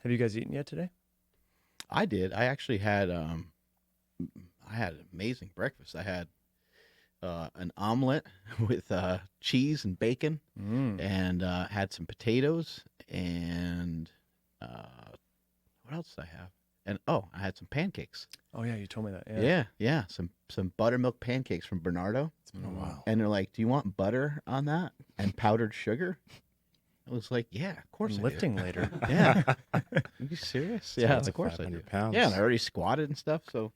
Have you guys eaten yet today? I did. I actually had I had an amazing breakfast. I had an omelet with cheese and bacon, Mm. and had some potatoes, and uh, what else did I have? And oh, I had some pancakes. Oh yeah, you told me that. Yeah. Yeah, some buttermilk pancakes from Bernardo, It's been a Mm. while. and they're like, "Do you want butter on that and powdered sugar?" I was like, "Yeah, of course I'm I do." lifting later. Yeah, are you serious? So Yeah, that's of like course I do. 500 pounds. Yeah, and I already squatted and stuff, so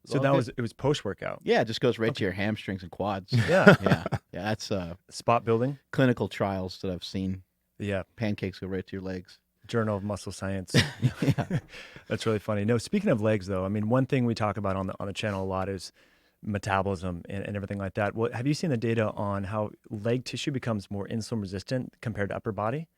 it's So all that good. was it was post workout. Yeah, it just goes right to Okay. your hamstrings and quads. Yeah. Yeah, yeah, that's Spot building. clinical trials that I've seen. Yeah. Pancakes go right to your legs. Journal of Muscle Science. Yeah. That's really funny. No, speaking of legs, though, I mean, one thing we talk about on the channel a lot is metabolism and everything like that. What have you seen the data on how leg tissue becomes more insulin resistant compared to upper body?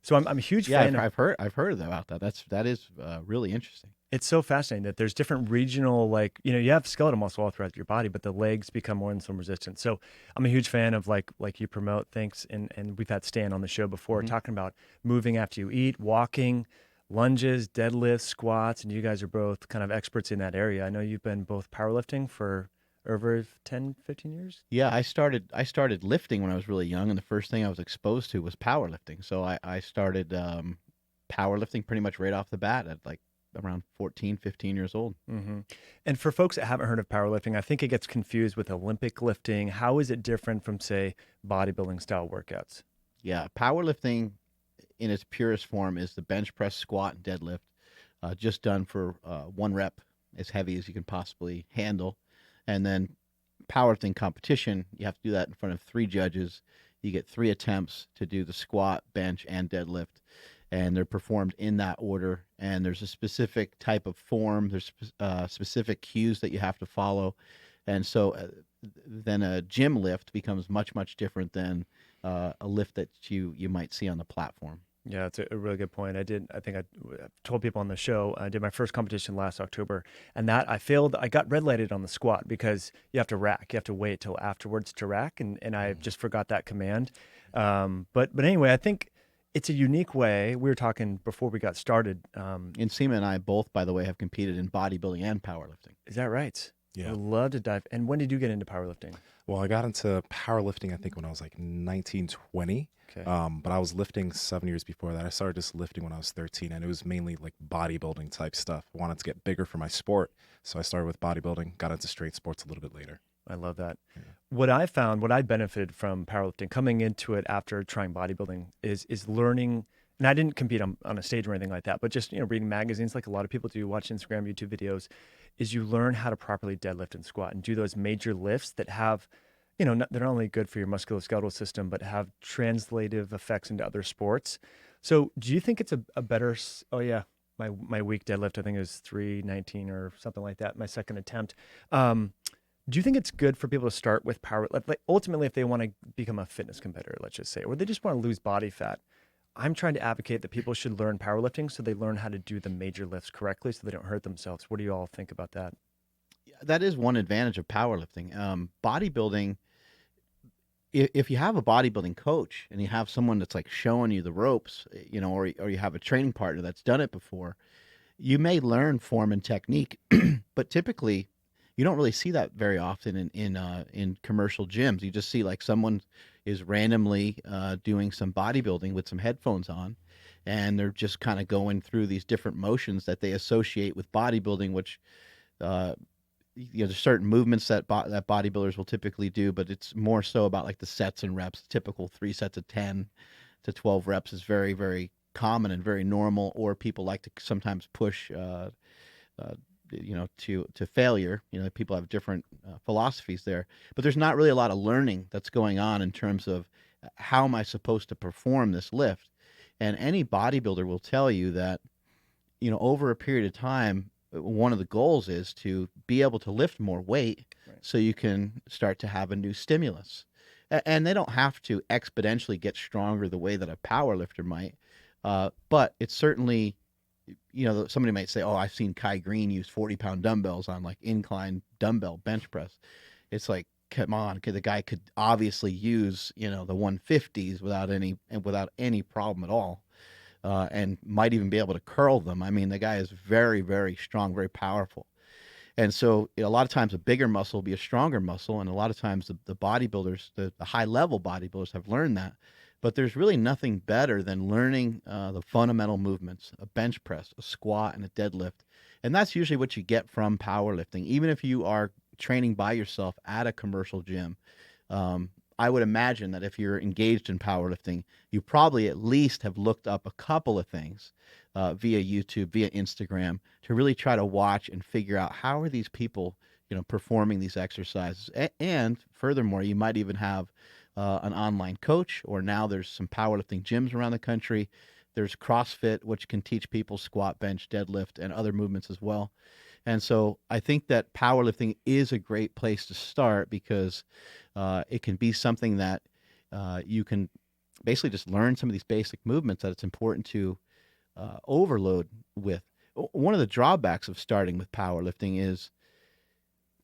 So I'm a huge Yeah, fan. I've heard about that. That is really interesting. It's so fascinating that there's different regional, like, you have skeletal muscle all throughout your body, but the legs become more insulin resistant. So I'm a huge fan of like you promote things. And we've had Stan on the show before Mhm. talking about moving after you eat, walking, lunges, deadlifts, squats. And you guys are both kind of experts in that area. I know you've been both powerlifting for over 10, 15 years. Yeah, I started lifting when I was really young, and the first thing I was exposed to was powerlifting. So I started powerlifting pretty much right off the bat at like around 14, 15 years old. hmm And for folks that haven't heard of powerlifting, I think it gets confused with Olympic lifting. How is it different from, say, bodybuilding style workouts? Yeah, powerlifting in its purest form is the bench press, squat, and deadlift, just done for one rep, as heavy as you can possibly handle. And then powerlifting competition, you have to do that in front of three judges. You get 3 attempts to do the squat, bench, and deadlift, and they're performed in that order. And there's a specific type of form. There's specific cues that you have to follow, and so then a gym lift becomes much different than a lift that you might see on the platform. Yeah, it's a really good point. I think I told people on the show, I did my first competition last October, and that I failed. I got red lighted on the squat because you have to rack. You have to wait till afterwards to rack, and I just forgot that command. But anyway, I think it's a unique way. We were talking before we got started. Nsima and I both, by the way, have competed in bodybuilding and powerlifting. Is that right? Yeah. I'd love to dive. And when did you get into powerlifting? Well, I got into powerlifting, I think, when I was like 19, 20. Okay. But I was lifting 7 years before that. I started just lifting when I was 13, and it was mainly like bodybuilding type stuff. I wanted to get bigger for my sport. So I started with bodybuilding, got into straight sports a little bit later. I love that. Yeah. What I found, what I benefited from powerlifting coming into it after trying bodybuilding is learning. And I didn't compete on a stage or anything like that, but just, reading magazines like a lot of people do, watch Instagram, YouTube videos, is you learn how to properly deadlift and squat and do those major lifts that have, they're not only good for your musculoskeletal system, but have translative effects into other sports. So do you think it's a better, oh yeah, my weak deadlift, I think it was 319 or something like that, my second attempt. Do you think it's good for people to start with power? Like ultimately, if they want to become a fitness competitor, let's just say, or they just want to lose body fat, I'm trying to advocate that people should learn powerlifting so they learn how to do the major lifts correctly so they don't hurt themselves. What do you all think about that? That is one advantage of powerlifting. Bodybuilding, if you have a bodybuilding coach and you have someone that's like showing you the ropes, or you have a training partner that's done it before, you may learn form and technique, but typically you don't really see that very often in commercial gyms. You just see like someone is randomly doing some bodybuilding with some headphones on, and they're just kind of going through these different motions that they associate with bodybuilding, which there's certain movements that that bodybuilders will typically do, but it's more so about like the sets and reps. Typical 3 sets of 10 to 12 reps is very, very common and very normal. Or people like to sometimes push, to failure. People have different philosophies there, but there's not really a lot of learning that's going on in terms of how am I supposed to perform this lift. And any bodybuilder will tell you that, over a period of time, one of the goals is to be able to lift more weight, Right. so you can start to have a new stimulus. And they don't have to exponentially get stronger the way that a power lifter might. But it's certainly, somebody might say, oh, I've seen Kai Green use 40-pound dumbbells on like incline dumbbell bench press. It's like, come on, the guy could obviously use, the 150s without any problem at all. and might even be able to curl them. I mean, the guy is very, very strong, very powerful. And so a lot of times a bigger muscle will be a stronger muscle. And a lot of times the bodybuilders, the high level bodybuilders have learned that. But there's really nothing better than learning the fundamental movements, a bench press, a squat, and a deadlift. And that's usually what you get from powerlifting. Even if you are training by yourself at a commercial gym, I would imagine that if you're engaged in powerlifting, you probably at least have looked up a couple of things via YouTube, via Instagram, to really try to watch and figure out how are these people, performing these exercises. And furthermore, you might even have an online coach, or now there's some powerlifting gyms around the country. There's CrossFit, which can teach people squat, bench, deadlift, and other movements as well. And so I think that powerlifting is a great place to start, because it can be something that you can basically just learn some of these basic movements that it's important to overload with. One of the drawbacks of starting with powerlifting is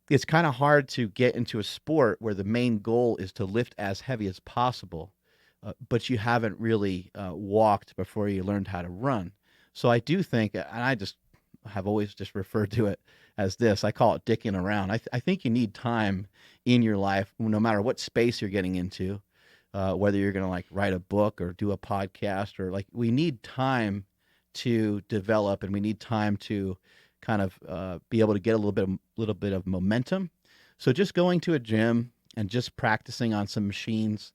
it's kind of hard to get into a sport where the main goal is to lift as heavy as possible, but you haven't really walked before you learned how to run. So I do think, and I just have always just referred to it as this, I call it dicking around. I think you need time in your life, no matter what space you're getting into, whether you're going to like write a book or do a podcast, or like, we need time to develop, and we need time to kind of be able to get a little bit of momentum. So just going to a gym and just practicing on some machines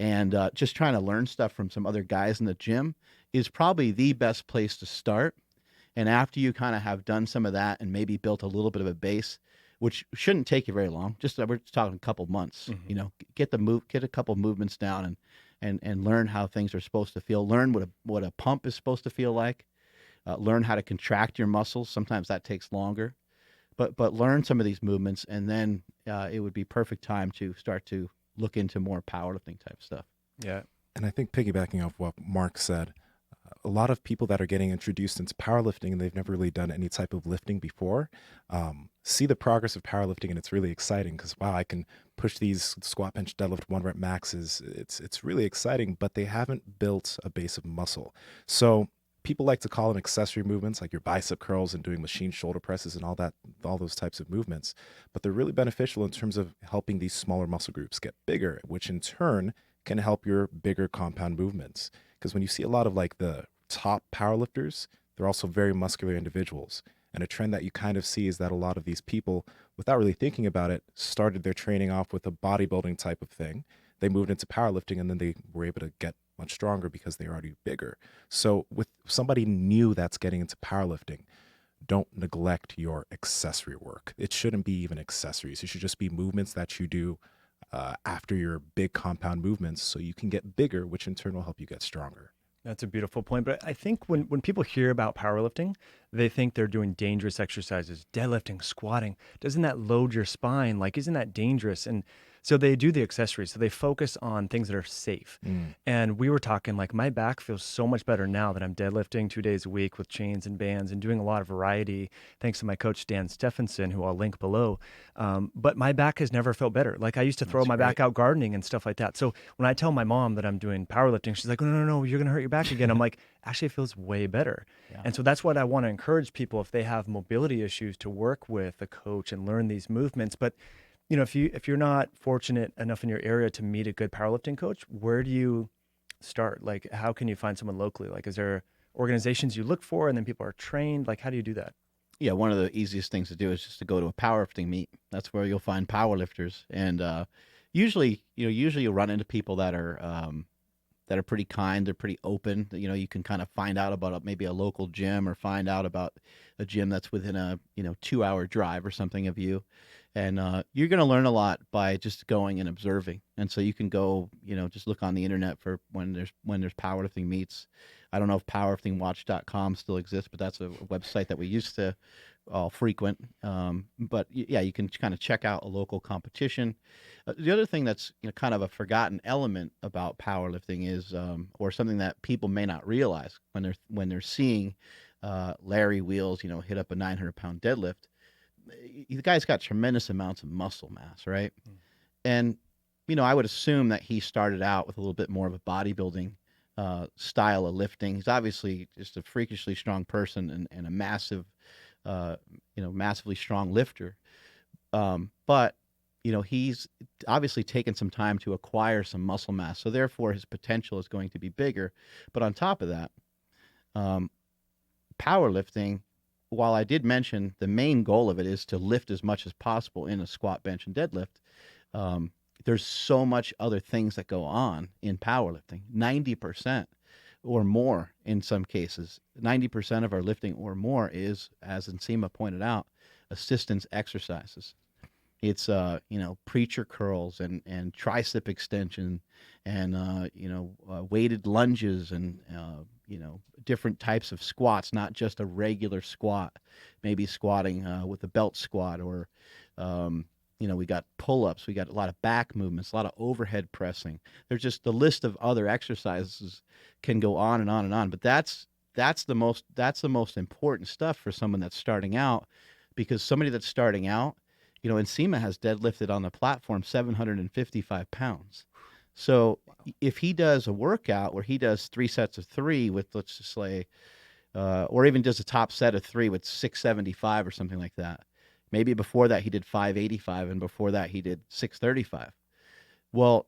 and just trying to learn stuff from some other guys in the gym is probably the best place to start. And after you kind of have done some of that and maybe built a little bit of a base, which shouldn't take you very long, we're just talking a couple months, get a couple movements down and learn how things are supposed to feel. Learn what a pump is supposed to feel like. Learn how to contract your muscles. Sometimes that takes longer, but learn some of these movements, and then it would be perfect time to start to look into more powerlifting type stuff. Yeah. And I think piggybacking off what Mark said, a lot of people that are getting introduced into powerlifting and they've never really done any type of lifting before, see the progress of powerlifting, and it's really exciting because, wow, I can push these squat, bench, deadlift 1 rep maxes. It's really exciting, but they haven't built a base of muscle. So people like to call them accessory movements, like your bicep curls and doing machine shoulder presses and all those types of movements. But they're really beneficial in terms of helping these smaller muscle groups get bigger, which in turn can help your bigger compound movements. Because when you see a lot of like the top powerlifters, they're also very muscular individuals. And a trend that you kind of see is that a lot of these people, without really thinking about it, started their training off with a bodybuilding type of thing. They moved into powerlifting, and then they were able to get much stronger because they're already bigger. So with somebody new that's getting into powerlifting, don't neglect your accessory work. It shouldn't be even accessories. It should just be movements that you do after your big compound movements, so you can get bigger, which in turn will help you get stronger. That's a beautiful point. But I think when people hear about powerlifting, they think they're doing dangerous exercises, deadlifting, squatting. Doesn't that load your spine? Like, isn't that dangerous? And so they do the accessories. So they focus on things that are safe. And we were talking, like, my back feels so much better now that I'm deadlifting 2 days a week with chains and bands and doing a lot of variety, thanks to my coach, Dan Stephenson, who I'll link below. But my back has never felt better. Like, I used to throw my back out gardening and stuff like that. So when I tell my mom that I'm doing powerlifting, she's like, oh, no, you're going to hurt your back again. I'm like, actually, it feels way better. Yeah. And so that's what I want to encourage people, if they have mobility issues, to work with a coach and learn these movements. But if you're not fortunate enough in your area to meet a good powerlifting coach, where do you start? Like, how can you find someone locally? Like, is there organizations you look for and then people are trained? Like, how do you do that? Yeah, one of the easiest things to do is just to go to a powerlifting meet. That's where you'll find powerlifters, and usually you'll run into people that are pretty kind. They're pretty open. You can kind of find out about maybe a local gym, or find out about a gym that's within a 2-hour drive or something of you. And you're going to learn a lot by just going and observing. And so you can go, just look on the internet for when there's powerlifting meets. I don't know if powerliftingwatch.com still exists, but that's a website that we used to frequent. But yeah, you can kind of check out a local competition. The other thing that's kind of a forgotten element about powerlifting is, or something that people may not realize when they're seeing Larry Wheels, hit up a 900-pound deadlift. The guy's got tremendous amounts of muscle mass, right? And I would assume that he started out with a little bit more of a bodybuilding style of lifting. He's obviously just a freakishly strong person and a massive, massively strong lifter. But he's obviously taken some time to acquire some muscle mass, so therefore his potential is going to be bigger. But on top of that, powerlifting, while I did mention the main goal of it is to lift as much as possible in a squat, bench, and deadlift, there's so much other things that go on in powerlifting. 90% or more in some cases, 90% of our lifting or more is, as Nsima pointed out, assistance exercises. It's preacher curls and tricep extension and weighted lunges and different types of squats, not just a regular squat, maybe squatting with a belt squat, or we got pull-ups, we got a lot of back movements, a lot of overhead pressing. There's just the list of other exercises can go on and on and on, but that's the most important stuff for someone that's starting out, because somebody that's starting out, Nsima has deadlifted on the platform 755 pounds. So if he does a workout where he does 3 sets of 3 with, let's just say, or even does a top set of 3 with 675 or something like that. Maybe before that he did 585, and before that he did 635. Well,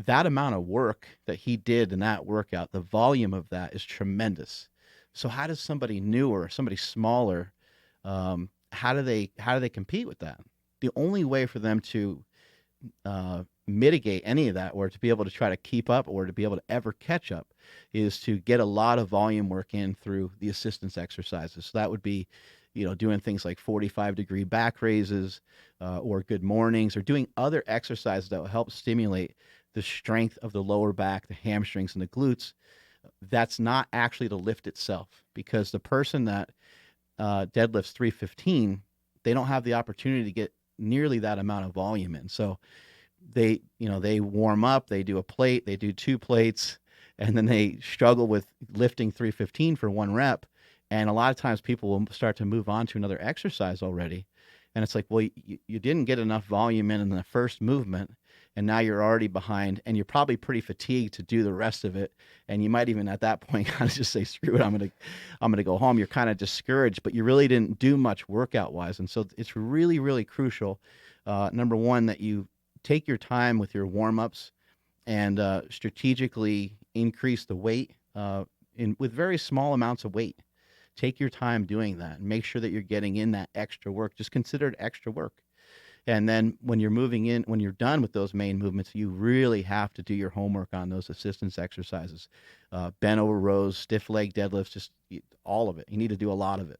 that amount of work that he did in that workout, the volume of that is tremendous. So how does somebody newer, somebody smaller, how do they compete with that? The only way for them to mitigate any of that, or to be able to try to keep up, or to be able to ever catch up, is to get a lot of volume work in through the assistance exercises. So that would be, doing things like 45-degree back raises, or good mornings, or doing other exercises that will help stimulate the strength of the lower back, the hamstrings, and the glutes. That's not actually the lift itself, because the person that deadlifts 315, they don't have the opportunity to get nearly that amount of volume in. So they warm up, they do a plate, they do 2 plates, and then they struggle with lifting 315 for 1 rep. And a lot of times people will start to move on to another exercise already. And it's like, well, you didn't get enough volume in the first movement, and now you're already behind, and you're probably pretty fatigued to do the rest of it. And you might even at that point kind of just say, screw it, I'm gonna go home. You're kind of discouraged, but you really didn't do much workout wise. And so it's really, really crucial, number one, that you take your time with your warm-ups and strategically increase the weight with very small amounts of weight. Take your time doing that and make sure that you're getting in that extra work. Just consider it extra work. And then when you're moving in, when you're done with those main movements, you really have to do your homework on those assistance exercises. Bent over rows, stiff leg deadlifts, just all of it. You need to do a lot of it.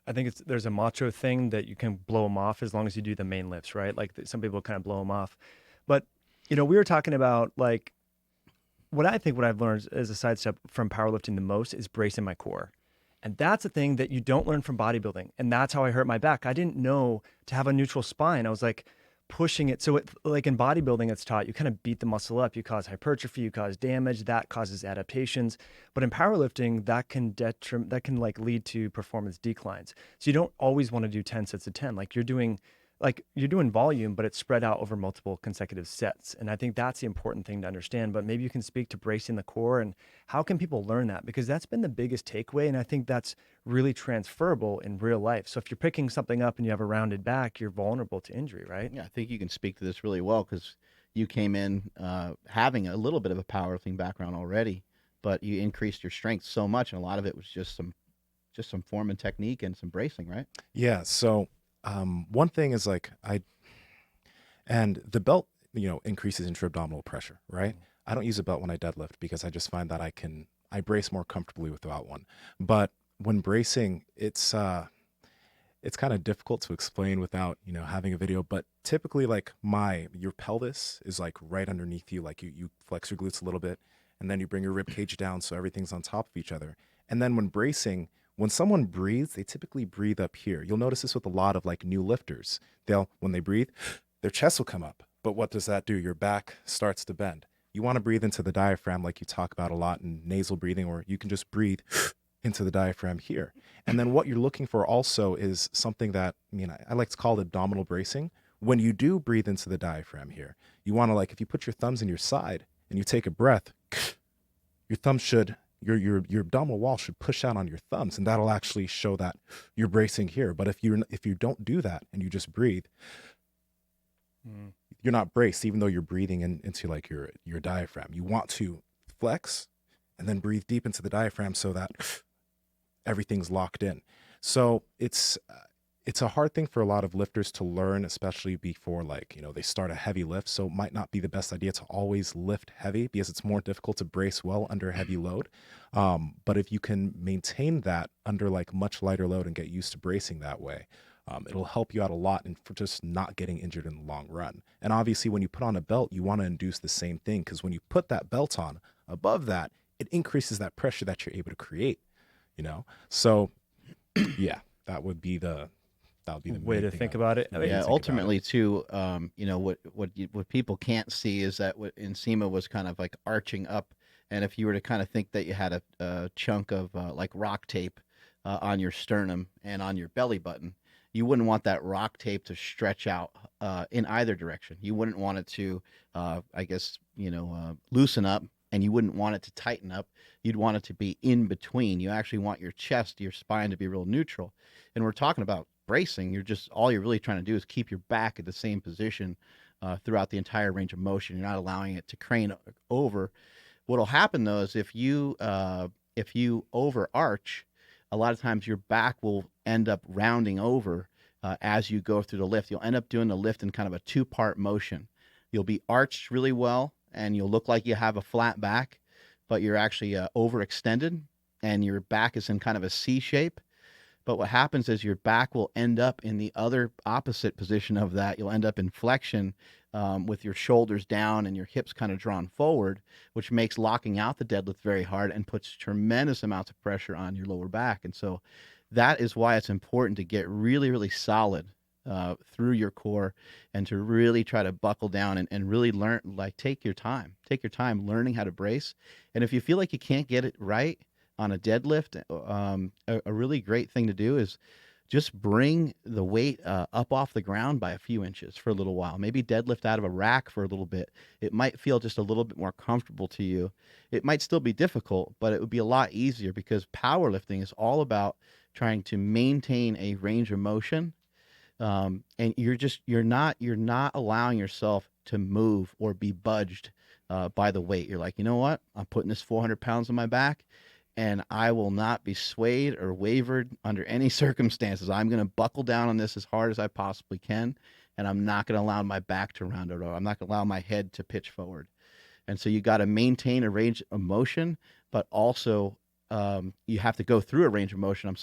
I think there's a macho thing that you can blow them off as long as you do the main lifts, right? Like some people kind of blow them off. But, we were talking about, like, what I've learned as a sidestep from powerlifting the most is bracing my core. And that's a thing that you don't learn from bodybuilding. And that's how I hurt my back. I didn't know to have a neutral spine. I was like pushing it. So like in bodybuilding, it's taught you kind of beat the muscle up. You cause hypertrophy, you cause damage. That causes adaptations. But in powerlifting, that can like lead to performance declines. So you don't always want to do 10 sets of 10. Like you're doing volume, but it's spread out over multiple consecutive sets. And I think that's the important thing to understand. But maybe you can speak to bracing the core and how can people learn that? Because that's been the biggest takeaway. And I think that's really transferable in real life. So if you're picking something up and you have a rounded back, you're vulnerable to injury, right? Yeah, I think you can speak to this really well, because you came in having a little bit of a powerlifting background already, but you increased your strength so much. And a lot of it was just some form and technique and some bracing, right? Yeah. So one thing is and the belt, increases intra-abdominal pressure, right? I don't use a belt when I deadlift because I just find that I brace more comfortably without one. But when bracing, it's kind of difficult to explain without, having a video. But typically, like your pelvis is like right underneath you, like you flex your glutes a little bit, and then you bring your rib cage down so everything's on top of each other. And then when bracing, when someone breathes, they typically breathe up here. You'll notice this with a lot of like new lifters. When they breathe, their chest will come up. But what does that do? Your back starts to bend. You want to breathe into the diaphragm like you talk about a lot in nasal breathing, or you can just breathe into the diaphragm here. And then what you're looking for also is something that, I like to call it abdominal bracing. When you do breathe into the diaphragm here, you want to, like, if you put your thumbs in your side and you take a breath, your thumb should your abdominal wall should push out on your thumbs, and that'll actually show that you're bracing here. But if you don't do that and you just breathe, Mm. you're not braced, even though you're breathing into like your diaphragm. You want to flex and then breathe deep into the diaphragm so that everything's locked in. So it's a hard thing for a lot of lifters to learn, especially before, like, they start a heavy lift. So it might not be the best idea to always lift heavy because it's more difficult to brace well under a heavy load. But if you can maintain that under like much lighter load and get used to bracing that way, it'll help you out a lot and for just not getting injured in the long run. And obviously, when you put on a belt, you want to induce the same thing, because when you put that belt on above that, it increases that pressure that you're able to create. So yeah, that would be the Way main to thing think I- about it. the way to Yeah, think about it. ultimately too, what people can't see is that what Nsima was kind of like arching up, and if you were to kind of think that you had a chunk of like rock tape on your sternum and on your belly button, you wouldn't want that rock tape to stretch out in either direction. You wouldn't want it to, loosen up, and you wouldn't want it to tighten up. You'd want it to be in between. You actually want your chest, your spine to be real neutral. And we're talking about bracing. All you're really trying to do is keep your back at the same position throughout the entire range of motion. You're not allowing it to crane over. What'll happen though is if you overarch, a lot of times your back will end up rounding over as you go through the lift. You'll end up doing the lift in kind of a two-part motion. You'll be arched really well, and you'll look like you have a flat back, but you're actually overextended, and your back is in kind of a C shape. But what happens is your back will end up in the other opposite position of that. You'll end up in flexion with your shoulders down and your hips kind of drawn forward, which makes locking out the deadlift very hard and puts tremendous amounts of pressure on your lower back. And so that is why it's important to get really, really solid through your core, and to really try to buckle down and really learn, like take your time learning how to brace. And if you feel like you can't get it right on a deadlift, a really great thing to do is just bring the weight up off the ground by a few inches for a little while. Maybe deadlift out of a rack for a little bit. It might feel just a little bit more comfortable to you. It might still be difficult, but it would be a lot easier, because powerlifting is all about trying to maintain a range of motion. And you're not allowing yourself to move or be budged by the weight. You're like, you know what? I'm putting this 400 pounds on my back, and I will not be swayed or wavered under any circumstances. I'm going to buckle down on this as hard as I possibly can, and I'm not going to allow my back to round over. I'm not going to allow my head to pitch forward. And so you got to maintain a range of motion, but also you have to go through a range of motion,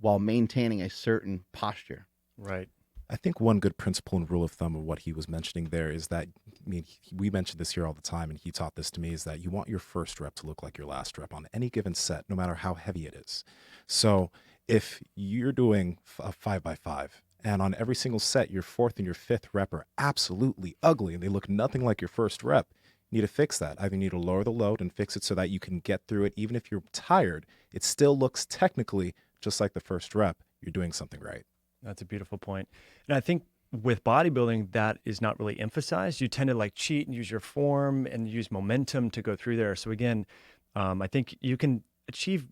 while maintaining a certain posture. Right. I think one good principle and rule of thumb of what he was mentioning there is that, we mention this here all the time, and he taught this to me, is that you want your first rep to look like your last rep on any given set, no matter how heavy it is. So if you're doing a 5x5, and on every single set, your fourth and your fifth rep are absolutely ugly and they look nothing like your first rep, you need to fix that. Either you need to lower the load and fix it so that you can get through it. Even if you're tired, it still looks technically just like the first rep. You're doing something right. That's a beautiful point. And I think with bodybuilding, that is not really emphasized. You tend to like cheat and use your form and use momentum to go through there. So again, I think you can change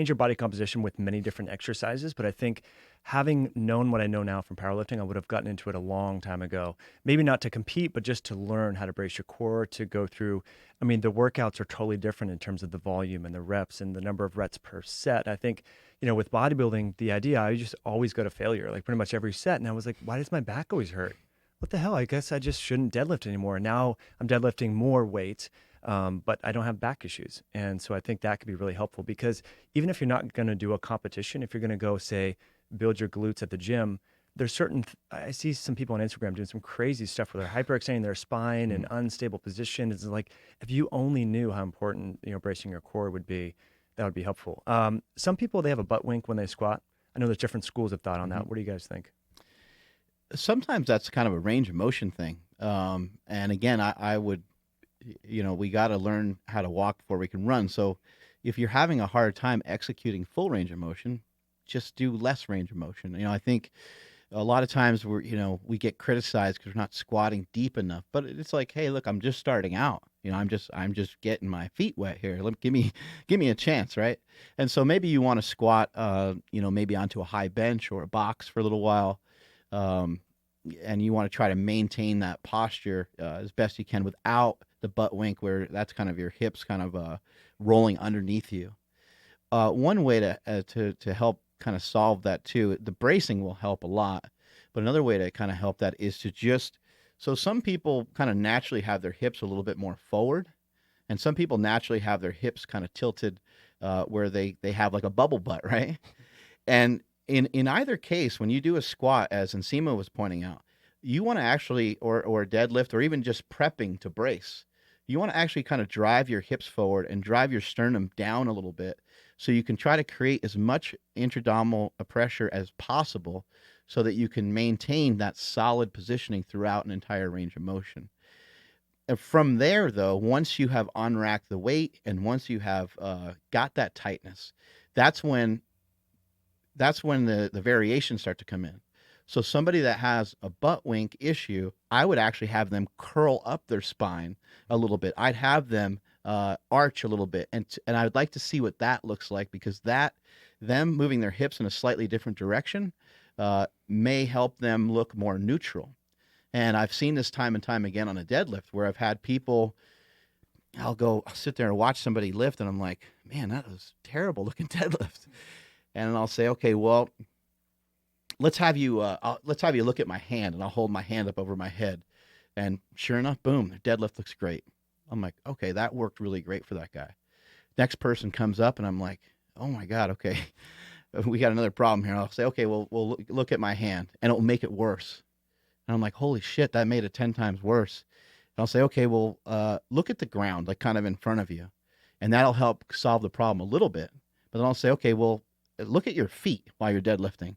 your body composition with many different exercises. But I think having known what I know now from powerlifting, I would have gotten into it a long time ago. Maybe not to compete, but just to learn how to brace your core, to go through. I mean, the workouts are totally different in terms of the volume and the reps and the number of reps per set. I think, with bodybuilding, the idea, I just always go to failure, like pretty much every set. And I was like, why does my back always hurt? What the hell? I guess I just shouldn't deadlift anymore. And now I'm deadlifting more weight, but I don't have back issues. And so I think that could be really helpful, because even if you're not going to do a competition, if you're going to go, say, build your glutes at the gym, there's I see some people on Instagram doing some crazy stuff where they're hyperextending their spine in unstable position. It's like, if you only knew how important, bracing your core would be, that would be helpful. Some people, they have a butt wink when they squat. I know there's different schools of thought on that. What do you guys think? Sometimes that's kind of a range of motion thing. And again, I would, we got to learn how to walk before we can run. So if you're having a hard time executing full range of motion, just do less range of motion. I think a lot of times we get criticized because we're not squatting deep enough, but it's like, hey, look, I'm just starting out. You know, I'm just getting my feet wet here. Give me a chance, right? And so maybe you want to squat, you know, maybe onto a high bench or a box for a little while, um, and you want to try to maintain that posture as best you can without the butt wink, where that's kind of your hips kind of rolling underneath you. One way to help kind of solve that too, the bracing will help a lot, but another way to kind of help that is to just so some people kind of naturally have their hips a little bit more forward, and some people naturally have their hips kind of tilted where they have like a bubble butt, right? And in either case, when you do a squat, as Nsima was pointing out, you want to actually, or a deadlift, or even just prepping to brace, you want to actually kind of drive your hips forward and drive your sternum down a little bit, so you can try to create as much intra-abdominal pressure as possible, so that you can maintain that solid positioning throughout an entire range of motion. And from there, though, once you have unracked the weight and once you have got that tightness, that's when the variations start to come in. So somebody that has a butt wink issue, I would actually have them curl up their spine a little bit. I'd have them arch a little bit, and I would like to see what that looks like, because them moving their hips in a slightly different direction may help them look more neutral. And I've seen this time and time again on a deadlift, where I've had people, I'll sit there and watch somebody lift, and I'm like, man, that was terrible looking deadlift. And I'll say, okay, well, let's have you look at my hand, and I'll hold my hand up over my head, and sure enough, boom, their deadlift looks great. I'm like, okay, that worked really great for that guy. Next person comes up, and I'm like, oh my God, okay, we got another problem here. I'll say, okay, well, look at my hand, and it'll make it worse. And I'm like, holy shit, that made it 10 times worse. And I'll say, okay, well, look at the ground, like kind of in front of you, and that'll help solve the problem a little bit. But then I'll say, okay, well, look at your feet while you're deadlifting.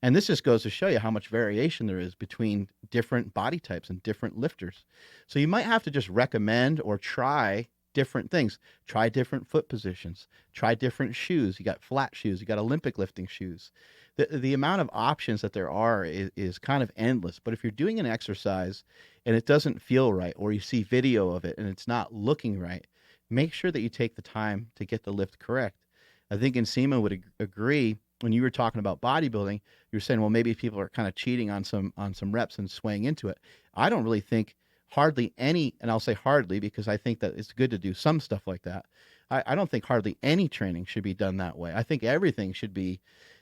And this just goes to show you how much variation there is between different body types and different lifters. So you might have to just recommend or try different things. Try different foot positions. Try different shoes. You got flat shoes. You got Olympic lifting shoes. The amount of options that there are is kind of endless. But if you're doing an exercise and it doesn't feel right, or you see video of it and it's not looking right, make sure that you take the time to get the lift correct. I think Nsima would agree. When you were talking about bodybuilding, you were saying, well, maybe people are kind of cheating on some reps and swaying into it. I don't really think hardly any, and I'll say hardly because I think that it's good to do some stuff like that. I don't think hardly any training should be done that way. I think everything should be,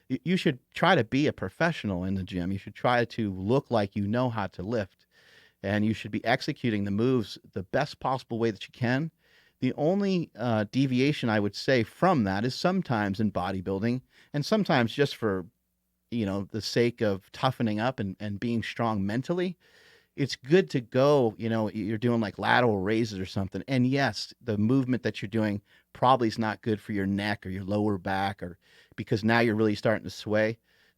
you should try to be a professional in the gym. You should try to look like you know how to lift, and you should be executing the moves the best possible way that you can. The only deviation I would say from that is sometimes in bodybuilding, and sometimes just for, you know, the sake of toughening up and being strong mentally, it's good to go, you know, you're doing like lateral raises or something. And yes, the movement that you're doing probably is not good for your neck or your lower back, or because now you're really starting to sway.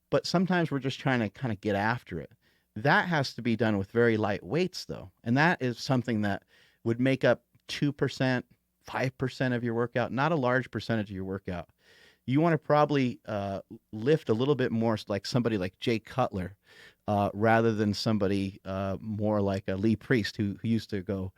But sometimes we're just trying to kind of get after it. That has to be done with very light weights, though. And that is something that would make up 2%, 5% of your workout, not a large percentage of your workout. You want to probably lift a little bit more like somebody like Jay Cutler, rather than somebody more like a Lee Priest, who used to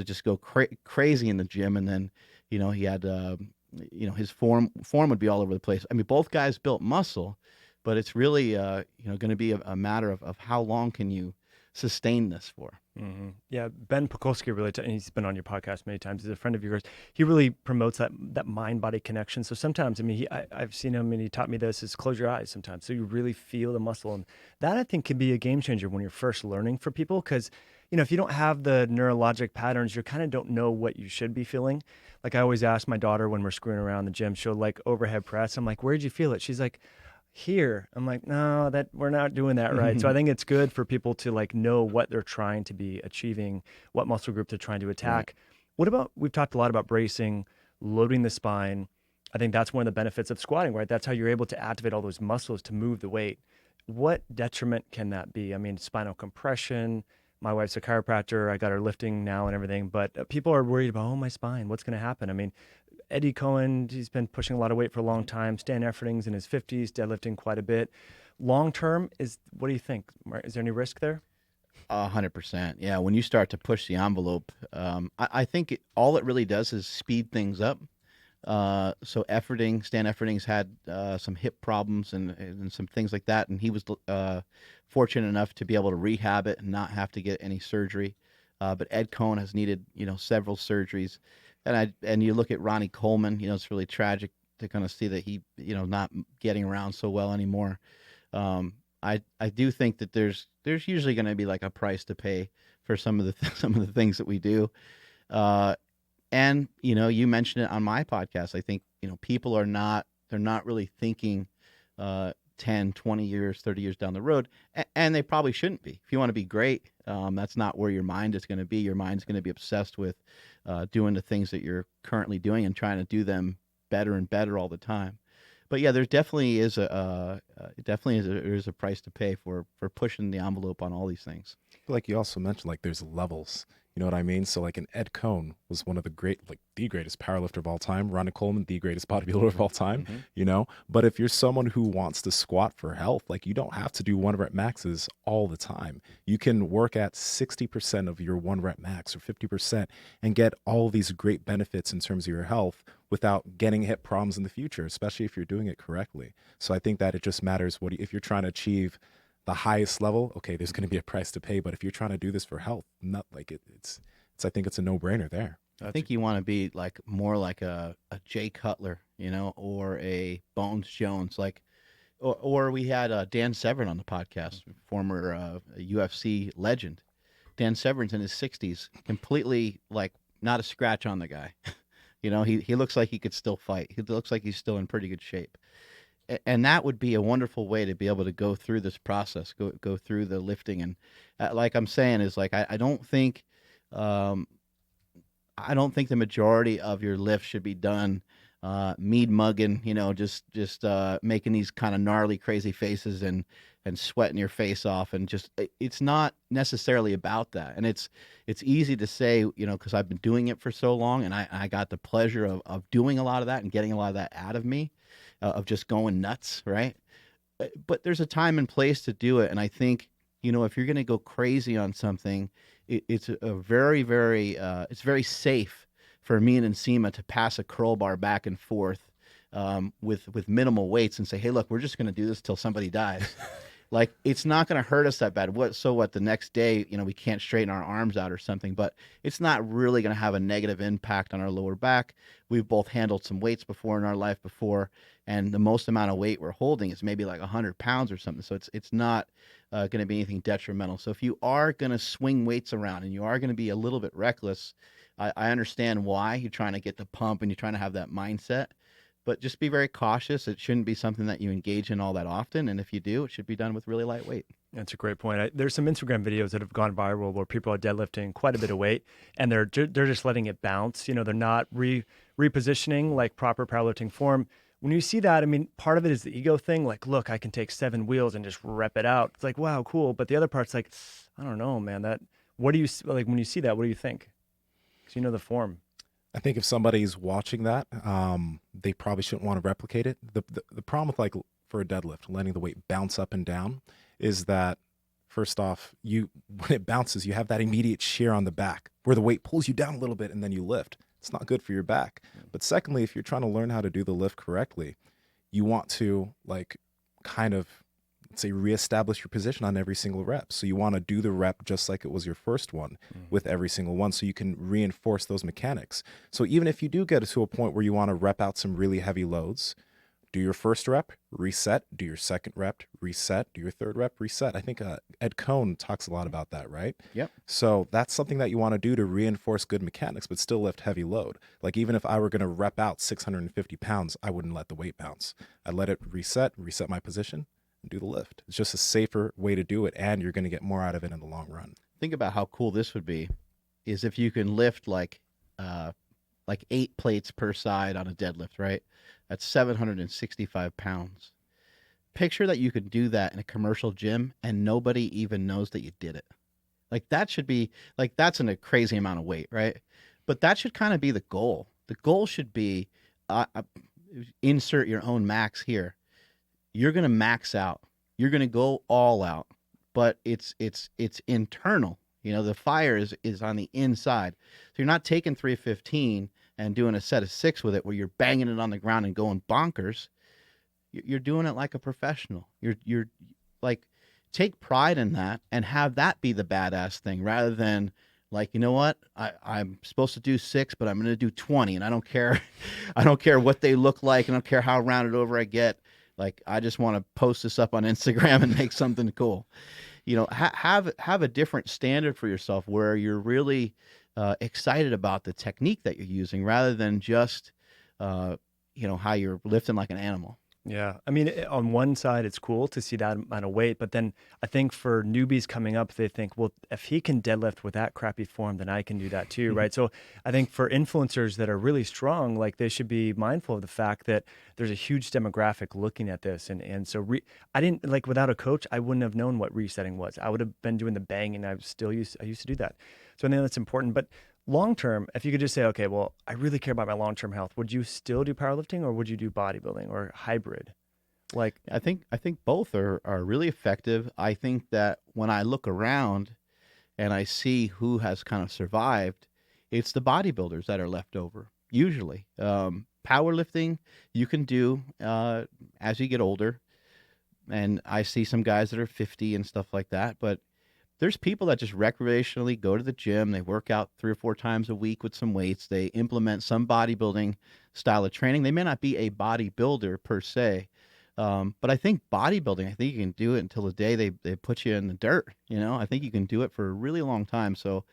just go crazy in the gym, and then, you know, he had you know, his form would be all over the place. I mean, both guys built muscle, but it's really you know, going to be a matter of how long can you sustain this for. Mm-hmm. Yeah, Ben Pokolsky really, and he's been on your podcast many times. He's a friend of yours. He really promotes that mind-body connection. So sometimes, I mean, I've seen him, and he taught me this: is close your eyes sometimes, so you really feel the muscle, and that I think can be a game changer when you're first learning for people, because, you know, if you don't have the neurologic patterns, you kind of don't know what you should be feeling. Like I always ask my daughter when we're screwing around the gym, she'll like overhead press. I'm like, where'd you feel it? She's like, here. I'm like, no, that we're not doing that right. So I think it's good for people to like know what they're trying to be achieving, what muscle group they're trying to attack. Right. What about, we've talked a lot about bracing, loading the spine. I think that's one of the benefits of squatting, right? That's how you're able to activate all those muscles to move the weight. What detriment can that be? I mean, spinal compression. My wife's a chiropractor. I got her lifting now and everything, but people are worried about, oh, my spine, what's going to happen? I mean, Eddie Cohen, he's been pushing a lot of weight for a long time. Stan Efferding's in his 50s, deadlifting quite a bit. Long term, what do you think? Is there any risk there? 100%. Yeah, when you start to push the envelope, I think all it really does is speed things up. So Stan Efforting's had some hip problems and some things like that, and he was fortunate enough to be able to rehab it and not have to get any surgery. But Ed Cohn has needed, several surgeries, and you look at Ronnie Coleman. It's really tragic to kind of see that he, not getting around so well anymore. I do think that there's usually going to be like a price to pay for some of the some of the things that we do. And you mentioned it on my podcast. I think people they're not really thinking 10, 20 years, 30 years down the road, and they probably shouldn't be. If you want to be great, that's not where your mind is going to be. Your mind's going to be obsessed with doing the things that you're currently doing and trying to do them better and better all the time. But yeah, there definitely is a price to pay for pushing the envelope on all these things. Like you also mentioned, like there's levels. You know what I mean? So like an Ed Cohn was one of the greatest powerlifter of all time. Ronnie Coleman, the greatest bodybuilder of all time, But if you're someone who wants to squat for health, like you don't have to do 1 rep maxes all the time. You can work at 60% of your 1 rep max or 50% and get all these great benefits in terms of your health without getting hip problems in the future, especially if you're doing it correctly. So I think that it just matters if you're trying to achieve the highest level, okay, there's going to be a price to pay. But if you're trying to do this for health, not like it's I think it's a no-brainer there. I think you want to be like more like a Jay Cutler, or a Bones Jones, or we had Dan Severn on the podcast, former UFC legend. Dan Severn's in his 60s, completely like not a scratch on the guy. He looks like he could still fight. He looks like he's still in pretty good shape. And that would be a wonderful way to be able to go through this process, go through the lifting. And like I'm saying is like, I don't think the majority of your lift should be done mead mugging, just making these kind of gnarly, crazy faces and sweating your face off. And just, it's not necessarily about that. And it's easy to say, because I've been doing it for so long and I got the pleasure of doing a lot of that and getting a lot of that out of me. Of just going nuts, right? But there's a time and place to do it, and I think if you're going to go crazy on something, it's a very, very it's very safe for me and Nsima to pass a curl bar back and forth with minimal weights and say, hey, look, we're just going to do this till somebody dies. Like, it's not going to hurt us that bad. What, the next day, we can't straighten our arms out or something, but it's not really going to have a negative impact on our lower back. We've both handled some weights before in our life before, and the most amount of weight we're holding is maybe like 100 pounds or something. So it's not going to be anything detrimental. So if you are going to swing weights around and you are going to be a little bit reckless, I understand why you're trying to get the pump and you're trying to have that mindset. But just be very cautious. It shouldn't be something that you engage in all that often. And if you do, it should be done with really light weight. That's a great point. There's some Instagram videos that have gone viral where people are deadlifting quite a bit of weight and they're just letting it bounce. They're not repositioning like proper powerlifting form. When you see that, I mean, part of it is the ego thing. Like, look, I can take 7 wheels and just rep it out. It's like, wow, cool. But the other part's like, I don't know, man. What do you like when you see that? What do you think? Because the form. I think if somebody's watching that, they probably shouldn't want to replicate it. The problem with like for a deadlift, letting the weight bounce up and down is that first off, when it bounces, you have that immediate shear on the back where the weight pulls you down a little bit and then you lift. It's not good for your back. But secondly, if you're trying to learn how to do the lift correctly, you want to like kind of, let's say, reestablish your position on every single rep. So you want to do the rep just like it was your first one with every single one so you can reinforce those mechanics. So even if you do get to a point where you want to rep out some really heavy loads, do your first rep, reset, do your second rep, reset, do your third rep, reset. I think Ed Cohn talks a lot about that, right? Yep. So that's something that you want to do to reinforce good mechanics, but still lift heavy load. Like even if I were going to rep out 650 pounds, I wouldn't let the weight bounce. I'd let it reset my position, and do the lift. It's just a safer way to do it, and you're going to get more out of it in the long run. Think about how cool this would be, is if you can lift like 8 plates per side on a deadlift, right? That's 765 pounds. Picture that you could do that in a commercial gym and nobody even knows that you did it. Like that should be like, that's a crazy amount of weight, right? But that should kind of be the goal. The goal should be insert your own max here. You're going to max out. You're going to go all out. but it's internal. You know, the fire is on the inside. So you're not taking 315 and doing a set of 6 with it where you're banging it on the ground and going bonkers. You're doing it like a professional. You're like, take pride in that and have that be the badass thing, rather than like, you know what, I'm supposed to do 6, but I'm going to do 20, and I don't care. I don't care what they look like. I don't care how rounded over I get. Like, I just want to post this up on Instagram and make something cool. You know, have a different standard for yourself where you're really excited about the technique that you're using, rather than just you know, how you're lifting like an animal. Yeah. I mean, on one side, it's cool to see that amount of weight, but then I think for newbies coming up, they think, well, if he can deadlift with that crappy form, then I can do that too, right? So I think for influencers that are really strong, like they should be mindful of the fact that there's a huge demographic looking at this. And so I didn't, like, without a coach, I wouldn't have known what resetting was. I would have been doing the banging. I used to do that. So I think that's important. But long term, if you could just say, okay, well, I really care about my long term health, would you still do powerlifting, or would you do bodybuilding or hybrid? Like, I think both are really effective. I think that when I look around and I see who has kind of survived, it's the bodybuilders that are left over usually. Powerlifting you can do as you get older, and I see some guys that are 50 and stuff like that, but there's people that just recreationally go to the gym. They work out 3 or 4 times a week with some weights. They implement some bodybuilding style of training. They may not be a bodybuilder per se, but I think bodybuilding, I think you can do it until the day they put you in the dirt. You know, I think you can do it for a really long time. So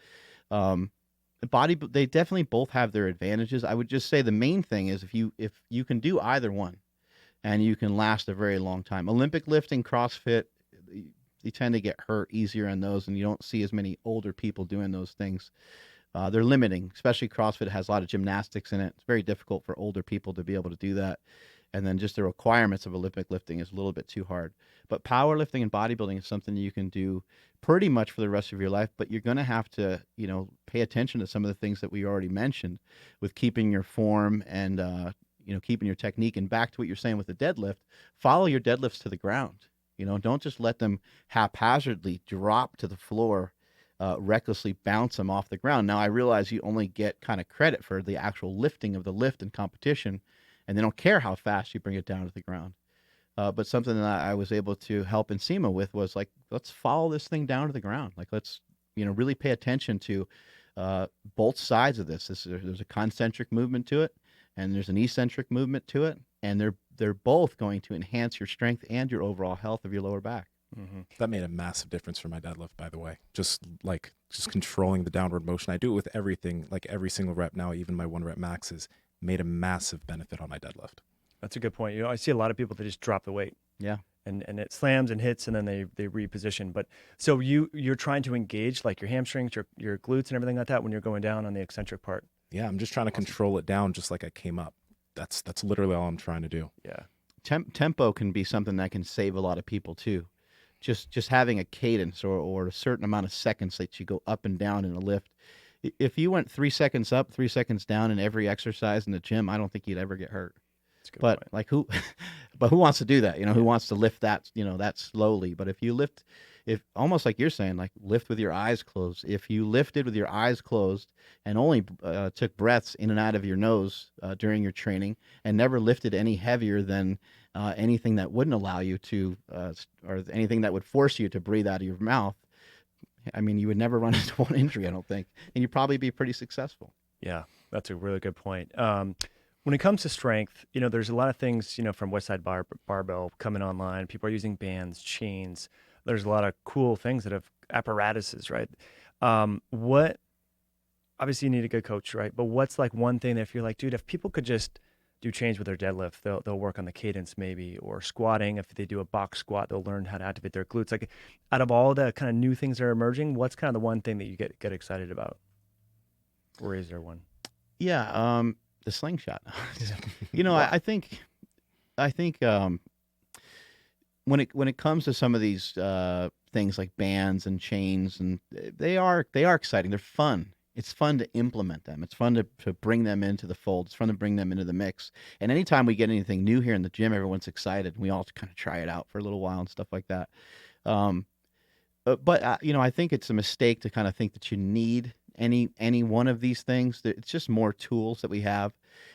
they definitely both have their advantages. I would just say the main thing is if you can do either one and you can last a very long time. Olympic lifting, CrossFit, you tend to get hurt easier on those, and you don't see as many older people doing those things. They're limiting, especially CrossFit has a lot of gymnastics in it. It's very difficult for older people to be able to do that. And then just the requirements of Olympic lifting is a little bit too hard. But powerlifting and bodybuilding is something you can do pretty much for the rest of your life, but you're going to have to, you know, pay attention to some of the things that we already mentioned with keeping your form and, you know, keeping your technique. And back to what you're saying with the deadlift, follow your deadlifts to the ground. You know, don't just let them haphazardly drop to the floor, recklessly bounce them off the ground. Now, I realize you only get kind of credit for the actual lifting of the lift in competition, and they don't care how fast you bring it down to the ground. But something that I was able to help Nsima with was like, let's follow this thing down to the ground. Like, let's, you know, really pay attention to both sides of this. There's a concentric movement to it, and there's an eccentric movement to it, and they're both going to enhance your strength and your overall health of your lower back. Mm-hmm. That made a massive difference for my deadlift, by the way. Just controlling the downward motion. I do it with everything, like every single rep now, even my 1 rep maxes, made a massive benefit on my deadlift. That's a good point. You know, I see a lot of people that just drop the weight. Yeah. And it slams and hits, and then they reposition. But so you're trying to engage like your hamstrings, your glutes, and everything like that when you're going down on the eccentric part. Yeah, I'm just trying to control it down just like I came up. That's literally all I'm trying to do. Yeah. Tempo can be something that can save a lot of people too. Just having a cadence or a certain amount of seconds that you go up and down in a lift. If you went 3 seconds up, 3 seconds down in every exercise in the gym, I don't think you'd ever get hurt. But point. Like who wants to do that? You know, who wants to lift that, you know, that slowly? But if you lift, if almost like you're saying, like lift with your eyes closed. If you lifted with your eyes closed and only took breaths in and out of your nose during your training and never lifted any heavier than anything that wouldn't allow you to, or anything that would force you to breathe out of your mouth, I mean, you would never run into one injury, I don't think, and you'd probably be pretty successful. Yeah, that's a really good point. When it comes to strength, you know, there's a lot of things, you know, from Westside Barbell coming online. People are using bands, chains. There's a lot of cool things that have apparatuses, right? Obviously you need a good coach, right? But what's like one thing that if you're like, dude, if people could just do chains with their deadlift, they'll work on the cadence maybe, or squatting. If they do a box squat, they'll learn how to activate their glutes. Like, out of all the kind of new things that are emerging, what's kind of the one thing that you get excited about? Or is there one? Yeah, the slingshot. You know, I think when it comes to some of these things like bands and chains, and they are exciting. They're fun. It's fun to implement them. It's fun to bring them into the fold. It's fun to bring them into the mix. And anytime we get anything new here in the gym, everyone's excited. We all kind of try it out for a little while and stuff like that. But I think it's a mistake to kind of think that you need any one of these things. It's just more tools that we have.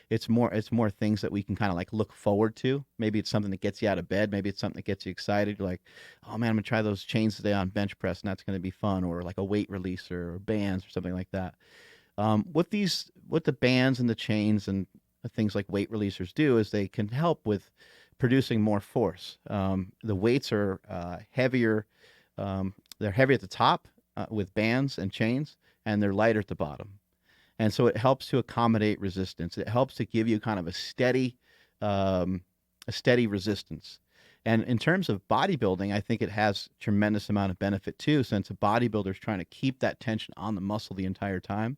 It's more things that we can kind of like look forward to. Maybe it's something that gets you out of bed. Maybe it's something that gets you excited. You're like, oh man, I'm gonna try those chains today on bench press, and that's gonna be fun. Or like a weight releaser or bands or something like that. What the bands and the chains and things like weight releasers do is they can help with producing more force. The weights are heavier. They're heavy at the top with bands and chains, and they're lighter at the bottom. And so it helps to accommodate resistance. It helps to give you kind of a steady resistance. And in terms of bodybuilding, I think it has tremendous amount of benefit too, since a bodybuilder is trying to keep that tension on the muscle the entire time.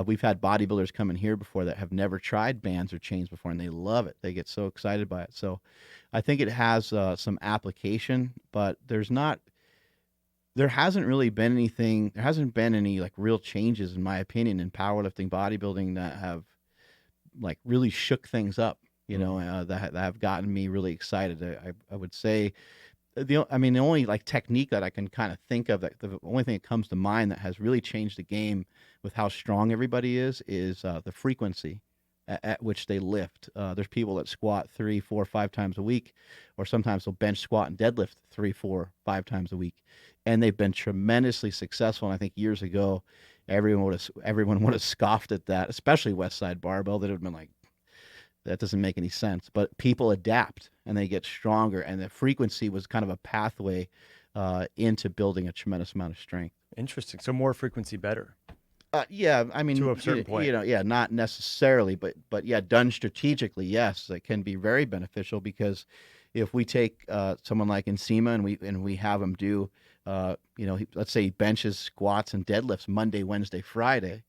We've had bodybuilders come in here before that have never tried bands or chains before, and they love it. They get so excited by it. So I think it has some application, but there hasn't really been anything. There hasn't been any like real changes, in my opinion, in powerlifting, bodybuilding that have like really shook things up. That have gotten me really excited. I would say the only like technique that I can kind of think of, that the only thing that comes to mind that has really changed the game with how strong everybody is the frequency at which they lift. There's people that squat 3, 4, 5 times a week, or sometimes they'll bench, squat, and deadlift 3, 4, 5 times a week, and they've been tremendously successful. And I think years ago, everyone would have scoffed at that, especially West Side Barbell. That would have been like, that doesn't make any sense. But people adapt and they get stronger, and the frequency was kind of a pathway into building a tremendous amount of strength. Interesting. So more frequency, better. Yeah, I mean, to a certain point. Yeah, not necessarily, but yeah, done strategically, yes, it can be very beneficial, because if we take someone like Nsima and we have him do, let's say he benches, squats, and deadlifts Monday, Wednesday, Friday.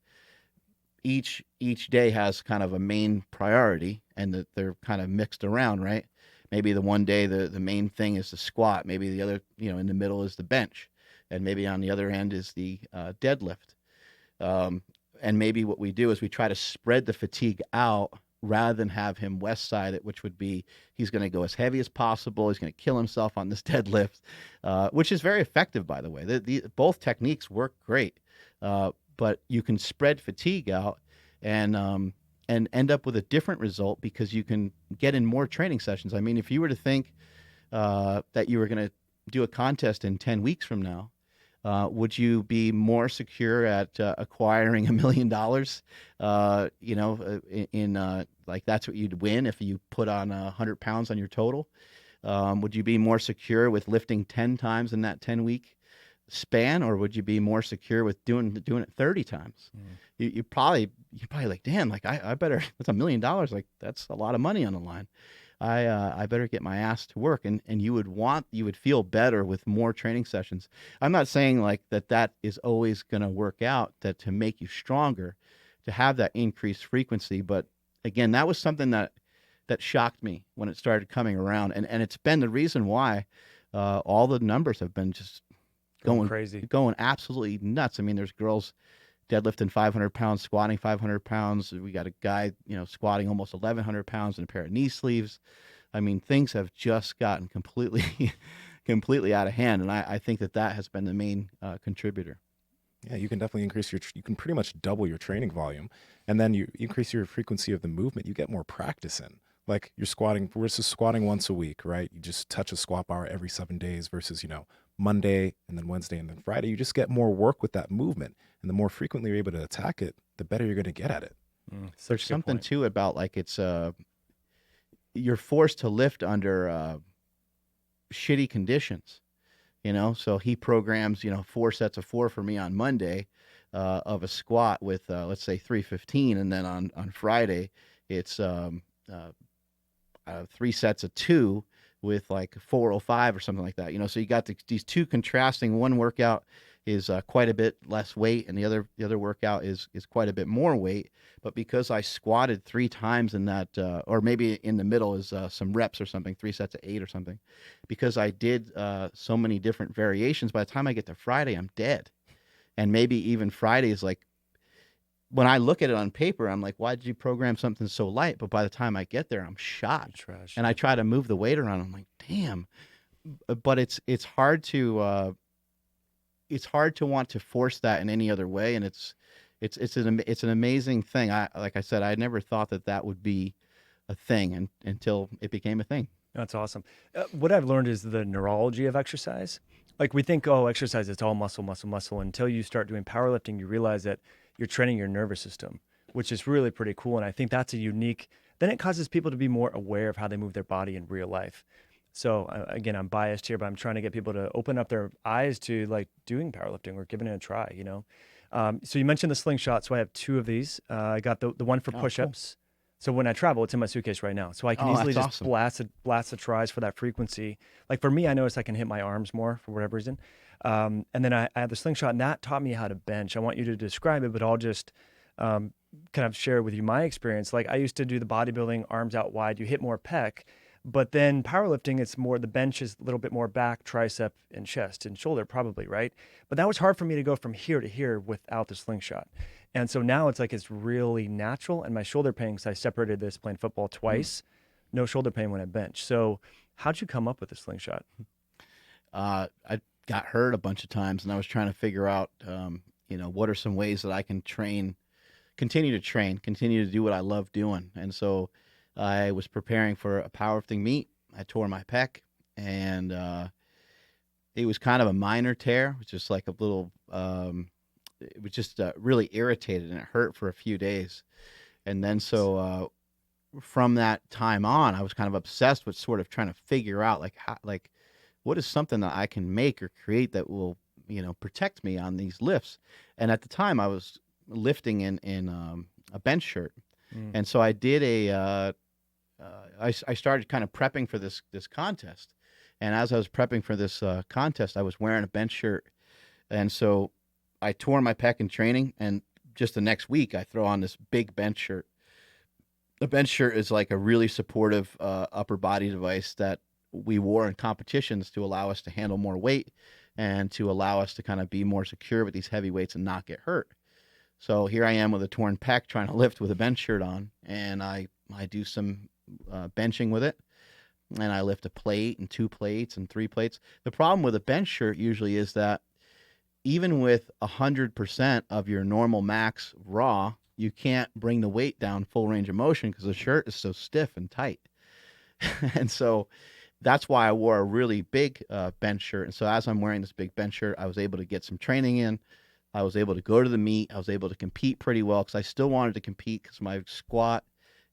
Each day has kind of a main priority, and that they're kind of mixed around, right? Maybe the one day the main thing is the squat. Maybe the other, in the middle is the bench, and maybe on the other end is the deadlift. And maybe what we do is we try to spread the fatigue out rather than have him west side it, which would be he's going to go as heavy as possible. He's going to kill himself on this deadlift, which is very effective, by the way. Both techniques work great, but you can spread fatigue out and end up with a different result, because you can get in more training sessions. I mean, if you were to think that you were going to do a contest in 10 weeks from now, would you be more secure at acquiring $1 million? Like that's what you'd win if you put on 100 pounds on your total. Would you be more secure with lifting 10 times in that 10-week span, or would you be more secure with doing it 30 times? You probably like, damn, like I better. That's $1 million. Like that's a lot of money on the line. I better get my ass to work, and you would feel better with more training sessions. I'm not saying like that is always going to work out, that to make you stronger, to have that increased frequency. But again, that was something that shocked me when it started coming around, and it's been the reason why all the numbers have been just going crazy, going absolutely nuts. I mean, there's girls deadlifting 500 pounds, squatting 500 pounds. We got a guy, squatting almost 1,100 pounds in a pair of knee sleeves. I mean, things have just gotten completely out of hand. And I think that has been the main contributor. Yeah, you can definitely you can pretty much double your training volume, and then you increase your frequency of the movement. You get more practice in. Like you're squatting versus squatting once a week, right? You just touch a squat bar every 7 days versus, Monday and then Wednesday and then Friday. You just get more work with that movement. And the more frequently you're able to attack it, the better you're going to get at it. There's something too about like it's you're forced to lift under shitty conditions, So he programs 4 sets of 4 for me on Monday of a squat with let's say 315, and then on Friday it's 3 sets of 2 with like 405 or something like that. So you got these two contrasting. One workout is quite a bit less weight, and the other workout is quite a bit more weight. But because I squatted 3 times in that, or maybe in the middle is some reps or something, 3 sets of 8 or something, because I did so many different variations, by the time I get to Friday, I'm dead. And maybe even Friday is like, when I look at it on paper, I'm like, why did you program something so light? But by the time I get there, I'm shot. Trash. And I try to move the weight around. I'm like, damn. But it's hard to it's hard to want to force that in any other way. And it's an amazing thing. Like I said, I never thought that would be a thing until it became a thing. That's awesome. What I've learned is the neurology of exercise. Like we think, oh, exercise, it's all muscle, muscle, muscle. Until you start doing powerlifting, you realize that you're training your nervous system, which is really pretty cool. And I think that's a unique, then it causes people to be more aware of how they move their body in real life. So again, I'm biased here, but I'm trying to get people to open up their eyes to like doing powerlifting or giving it a try, you know? So you mentioned the Slingshot. So I have two of these. I got the one for Oh, cool. push-ups. So when I travel, it's in my suitcase right now. So I can Oh, easily that's just awesome. blast the tries for that frequency. Like for me, I notice I can hit my arms more for whatever reason. And then I have the Slingshot, and that taught me how to bench. I want you to describe it, but I'll just kind of share with you my experience. Like I used to do the bodybuilding, arms out wide. You hit more pec, but then powerlifting, it's more the bench is a little bit more back, tricep, and chest and shoulder, probably, right? But that was hard for me to go from here to here without the Slingshot. And so now it's like it's really natural. And my shoulder pain, because I separated this playing football Mm. twice, no shoulder pain when I bench. So how'd you come up with the Slingshot? I got hurt a bunch of times, and I was trying to figure out, what are some ways that I can continue to do what I love doing. And so I was preparing for a powerlifting meet. I tore my pec, and it was kind of a minor tear, which is like a little. It was just really irritated, and it hurt for a few days. And then from that time on, I was kind of obsessed with sort of trying to figure out like what is something that I can make or create that will protect me on these lifts. And at the time, I was lifting in a bench shirt, Mm. and so I did I started kind of prepping for this contest. And as I was prepping for this contest, I was wearing a bench shirt, and so I tore my pec in training, and just the next week I throw on this big bench shirt. The bench shirt is like a really supportive upper body device that we wore in competitions to allow us to handle more weight and to allow us to kind of be more secure with these heavy weights and not get hurt. So here I am with a torn pec trying to lift with a bench shirt on, and I do some benching with it, and I lift a plate and 2 plates and 3 plates. The problem with a bench shirt usually is that even with 100% of your normal max raw, you can't bring the weight down full range of motion because the shirt is so stiff and tight. And so that's why I wore a really big bench shirt. And so as I'm wearing this big bench shirt, I was able to get some training in. I was able to go to the meet. I was able to compete pretty well because I still wanted to compete because my squat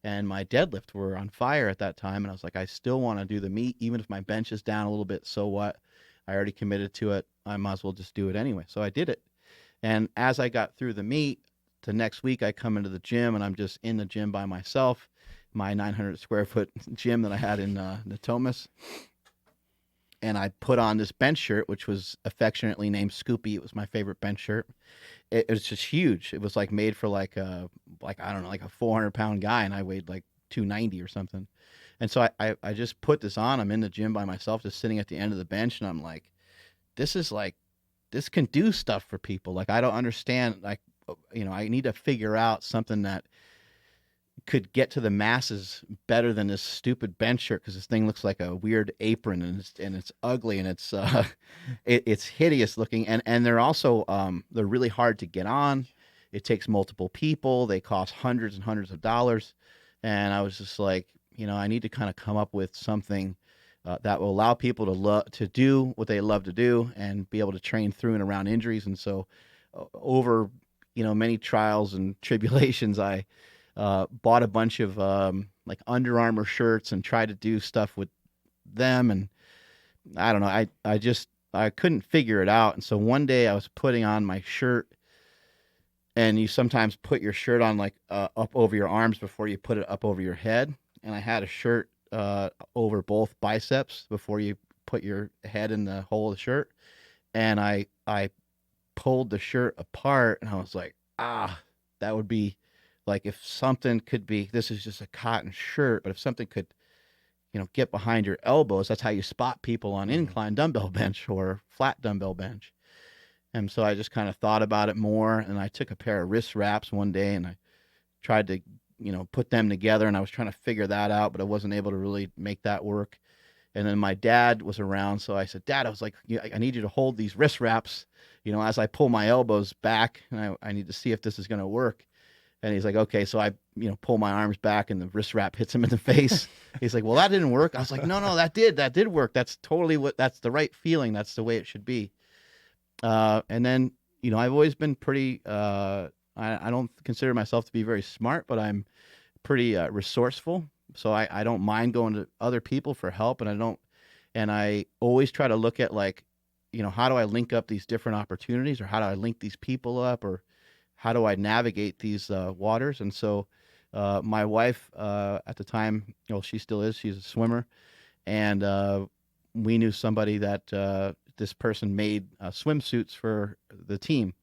and my deadlift were on fire at that time. And I was like, I still want to do the meet, even if my bench is down a little bit. So what? I already committed to it. I might as well just do it anyway. So I did it. And as I got through the meet, the next week I come into the gym, and I'm just in the gym by myself, my 900 square foot gym that I had in Natomas. And I put on this bench shirt, which was affectionately named Scoopy. It was my favorite bench shirt. It was just huge. It was like made for like I don't know, like a 400-pound guy, and I weighed like 290 or something. And so I just put this on. I'm in the gym by myself, just sitting at the end of the bench, and I'm like, this can do stuff for people. Like, I don't understand. Like, I need to figure out something that could get to the masses better than this stupid bench shirt, because this thing looks like a weird apron, and it's ugly, and it's it's hideous looking, and they're also they're really hard to get on. It takes multiple people. They cost hundreds and hundreds of dollars, and I was just like, I need to kind of come up with something that will allow people to do what they love to do and be able to train through and around injuries. And so over many trials and tribulations, I bought a bunch of like Under Armour shirts and tried to do stuff with them. And I don't know, I couldn't figure it out. And so one day I was putting on my shirt, and you sometimes put your shirt on like up over your arms before you put it up over your head. And I had a shirt over both biceps before you put your head in the hole of the shirt. And I pulled the shirt apart, and I was like, that would be like, if something could be, this is just a cotton shirt, but if something could, get behind your elbows, that's how you spot people on incline dumbbell bench or flat dumbbell bench. And so I just kind of thought about it more, and I took a pair of wrist wraps one day, and I tried to, put them together, and I was trying to figure that out, but I wasn't able to really make that work. And then my dad was around, so I said, Dad, I was like, I need you to hold these wrist wraps, as I pull my elbows back, and I need to see if this is going to work. And he's like, okay. So I, pull my arms back, and the wrist wrap hits him in the face. He's like, well, that didn't work. I was like, no, that did work. That's totally that's the right feeling. That's the way it should be. And then, I've always been pretty, I don't consider myself to be very smart, but I'm pretty resourceful. So I don't mind going to other people for help, and I always try to look at like, how do I link up these different opportunities, or how do I link these people up, or how do I navigate these waters? And so my wife at the time, she still is, she's a swimmer, and we knew somebody that this person made swimsuits for the team.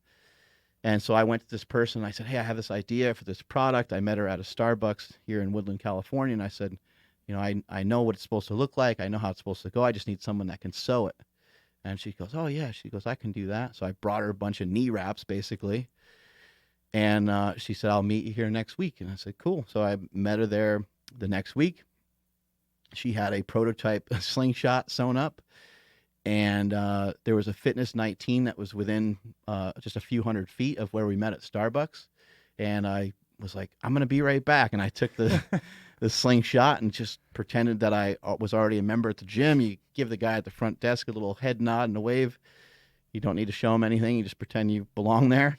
And so I went to this person, and I said, hey, I have this idea for this product. I met her at a Starbucks here in Woodland, California. And I said, I know what it's supposed to look like. I know how it's supposed to go. I just need someone that can sew it. And she goes, oh, yeah. She goes, I can do that. So I brought her a bunch of knee wraps, basically. And she said, I'll meet you here next week. And I said, cool. So I met her there the next week. She had a prototype Slingshot sewn up. And there was a fitness 19 that was within just a few hundred feet of where we met at Starbucks. And I was like, I'm going to be right back. And I took the Slingshot and just pretended that I was already a member at the gym. You give the guy at the front desk a little head nod and a wave. You don't need to show him anything. You just pretend you belong there.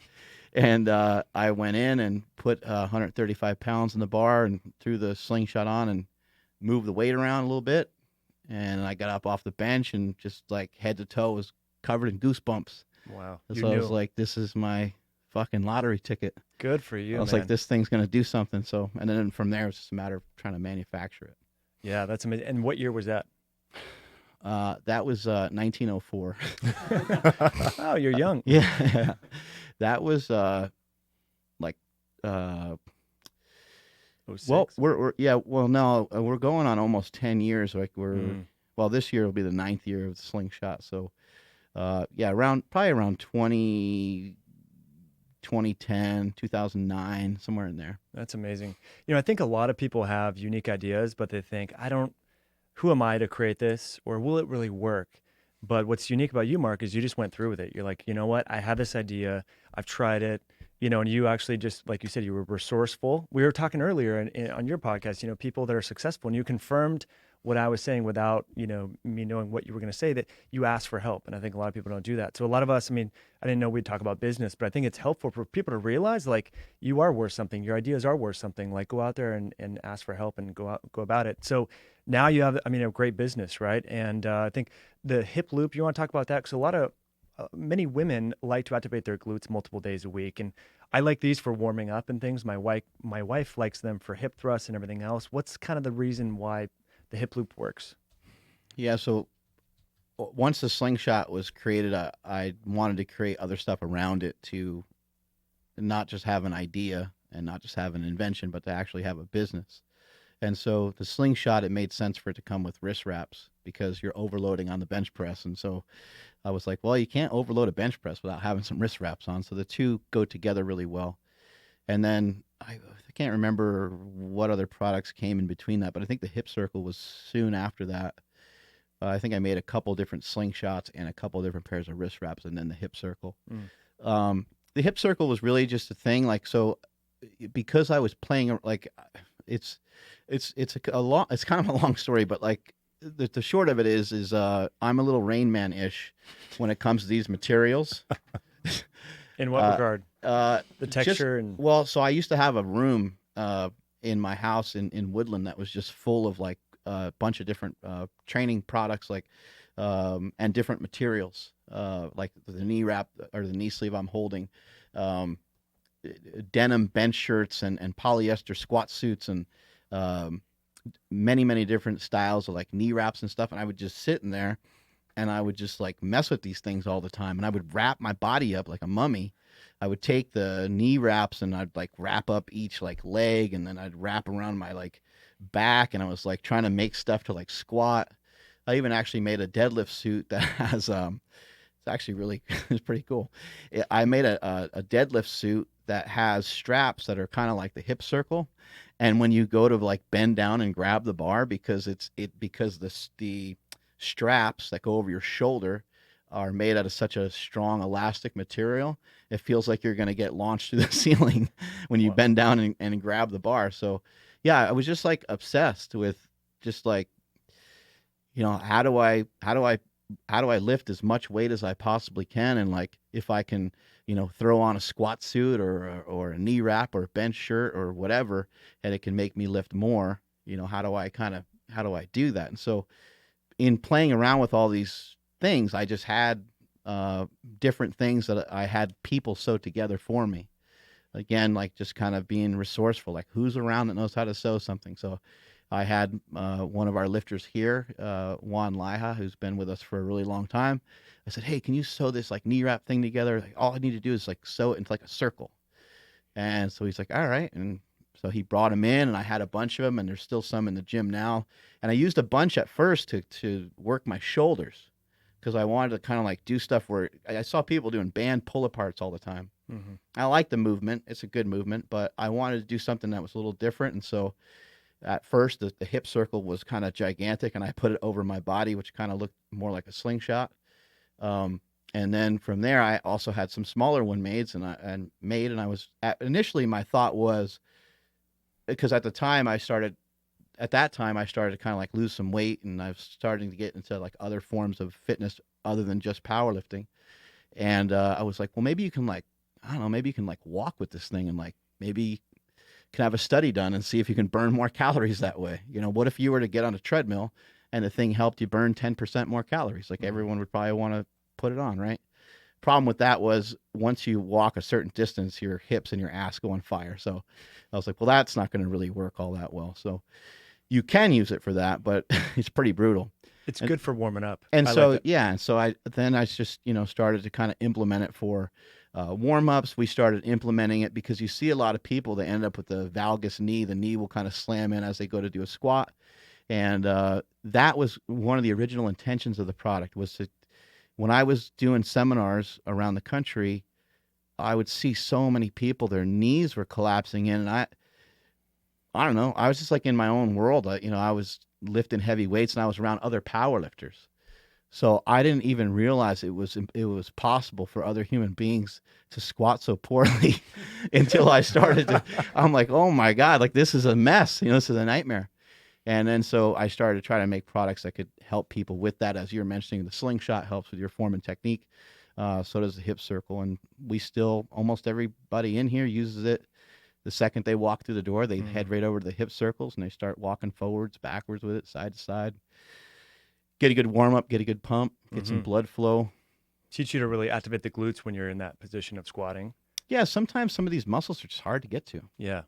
And I went in and put 135 pounds in the bar and threw the Slingshot on and moved the weight around a little bit. And I got up off the bench, and just like head to toe was covered in goosebumps. Wow. So I was like, this is my fucking lottery ticket. Good for you, I was man. like, this thing's going to do something. So, and then from there, it's just a matter of trying to manufacture it. Yeah, that's amazing. And what year was that? That was 1904. Oh, you're young. Yeah. That was like, 06? well, we're going on almost 10 years. Like well, this year will be the 9th year of the Slingshot. So, probably around 2010, 2009, somewhere in there. That's amazing. I think a lot of people have unique ideas, but they think, who am I to create this, or will it really work? But what's unique about you, Mark, is you just went through with it. You're like, you know what? I have this idea. I've tried it. And you actually just, like you said, you were resourceful. We were talking earlier on your podcast, people that are successful, and you confirmed what I was saying without, me knowing what you were going to say, that you asked for help. And I think a lot of people don't do that. So a lot of us, I didn't know we'd talk about business, but I think it's helpful for people to realize, like, you are worth something. Your ideas are worth something. Like, go out there and ask for help and go about it. So now you have, a great business, right? And I think the hip loop, you want to talk about that? Because many women like to activate their glutes multiple days a week. And I like these for warming up and things. My wife likes them for hip thrusts and everything else. What's kind of the reason why the hip loop works? Yeah. So once the Slingshot was created, I wanted to create other stuff around it to not just have an idea and not just have an invention, but to actually have a business. And so the Slingshot, it made sense for it to come with wrist wraps because you're overloading on the bench press. And so I was like, well, you can't overload a bench press without having some wrist wraps on. So the two go together really well. And then I can't remember what other products came in between that, but I think the hip circle was soon after that. I think I made a couple different Slingshots and a couple different pairs of wrist wraps, and then the hip circle. The hip circle was really just a thing. Like, so because I was playing, like, it's kind of a long story, but like the short of it is I'm a little Rain Man-ish when it comes to these materials. In what regard? The texture so I used to have a room in my house in Woodland that was just full of like a bunch of different training products, like and different materials, like the knee wrap or the knee sleeve I'm holding, denim bench shirts and polyester squat suits and many different styles of like knee wraps and stuff. And I would just sit in there and I would just like mess with these things all the time. And I would wrap my body up like a mummy. I would take the knee wraps and I'd like wrap up each like leg, and then I'd wrap around my like back, and I was like trying to make stuff to like squat. I even actually made a deadlift suit that has it's actually really it's pretty cool. I made a deadlift suit that has straps that are kind of like the hip circle, and when you go to like bend down and grab the bar, because the straps that go over your shoulder are made out of such a strong elastic material. It feels like you're going to get launched through the ceiling when you Wow. bend down and grab the bar. So yeah, I was just like obsessed with just like, how do I lift as much weight as I possibly can? And like, if I can, throw on a squat suit or a knee wrap or a bench shirt or whatever, and it can make me lift more, how do I do that? And so in playing around with all these things, I just had different things that I had people sew together for me. Again, like just kind of being resourceful, like who's around that knows how to sew something. So I had one of our lifters here, Juan Laiha, who's been with us for a really long time. I said, hey, can you sew this like knee wrap thing together? Like, all I need to do is like sew it into like a circle. And so he's like, all right. And so he brought them in, and I had a bunch of them, and there's still some in the gym now. And I used a bunch at first to work my shoulders, because I wanted to kind of like do stuff where I saw people doing band pull aparts all the time. Mm-hmm. I like the movement. It's a good movement, but I wanted to do something that was a little different. And so at first, the hip circle was kind of gigantic, and I put it over my body, which kind of looked more like a slingshot. And then from there, I also had some smaller one made, and I was initially my thought was, because at that time I started to kind of like lose some weight, and I was starting to get into like other forms of fitness other than just powerlifting. And I was like, well, maybe you can like, I don't know, maybe you can like walk with this thing, and like maybe can have a study done and see if you can burn more calories that way. What if you were to get on a treadmill and the thing helped you burn 10% more calories? Like, everyone would probably want to put it on, right? Problem with that was, once you walk a certain distance, your hips and your ass go on fire. So I was like, well, that's not going to really work all that well. So you can use it for that, but it's pretty brutal. It's good for warming up. And I so, like that. yeah. And so I just, started to kind of implement it for warm-ups. We started implementing it because you see a lot of people that end up with the valgus knee. The knee will kind of slam in as they go to do a squat. And that was one of the original intentions of the product, was to, when I was doing seminars around the country, I would see so many people, their knees were collapsing in. And I don't know, I was just like in my own world. I was lifting heavy weights, and I was around other power lifters. So I didn't even realize it was possible for other human beings to squat so poorly until I started to. I'm like, oh my God, like this is a mess. This is a nightmare. And then so I started to try to make products that could help people with that. As you're mentioning, the Slingshot helps with your form and technique. So does the hip circle. And we still, almost everybody in here uses it. The second they walk through the door, they head right over to the hip circles, and they start walking forwards, backwards with it, side to side. Get a good warm up, get a good pump, get some blood flow. Teach you to really activate the glutes when you're in that position of squatting. Yeah, sometimes some of these muscles are just hard to get to. Yeah.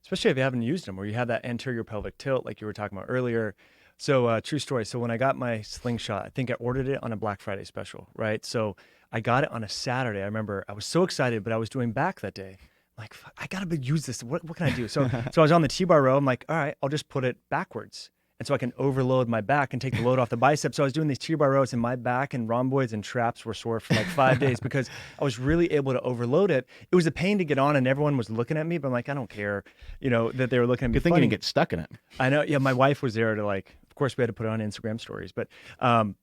Especially if you haven't used them, where you have that anterior pelvic tilt like you were talking about earlier. So true story. So when I got my Slingshot, I think I ordered it on a Black Friday special, right? So I got it on a Saturday. I remember I was so excited, but I was doing back that day. Like, I got to use this. What can I do? So I was on the T-bar row. I'm like, all right, I'll just put it backwards. And so I can overload my back and take the load off the bicep. So I was doing these T-bar rows, and my back and rhomboids and traps were sore for like 5 days because I was really able to overload it. It was a pain to get on, and everyone was looking at me, but I'm like, I don't care, that they were looking at me. Good thing you didn't get stuck in it. I know. Yeah, my wife was there to like, of course, we had to put it on Instagram stories. But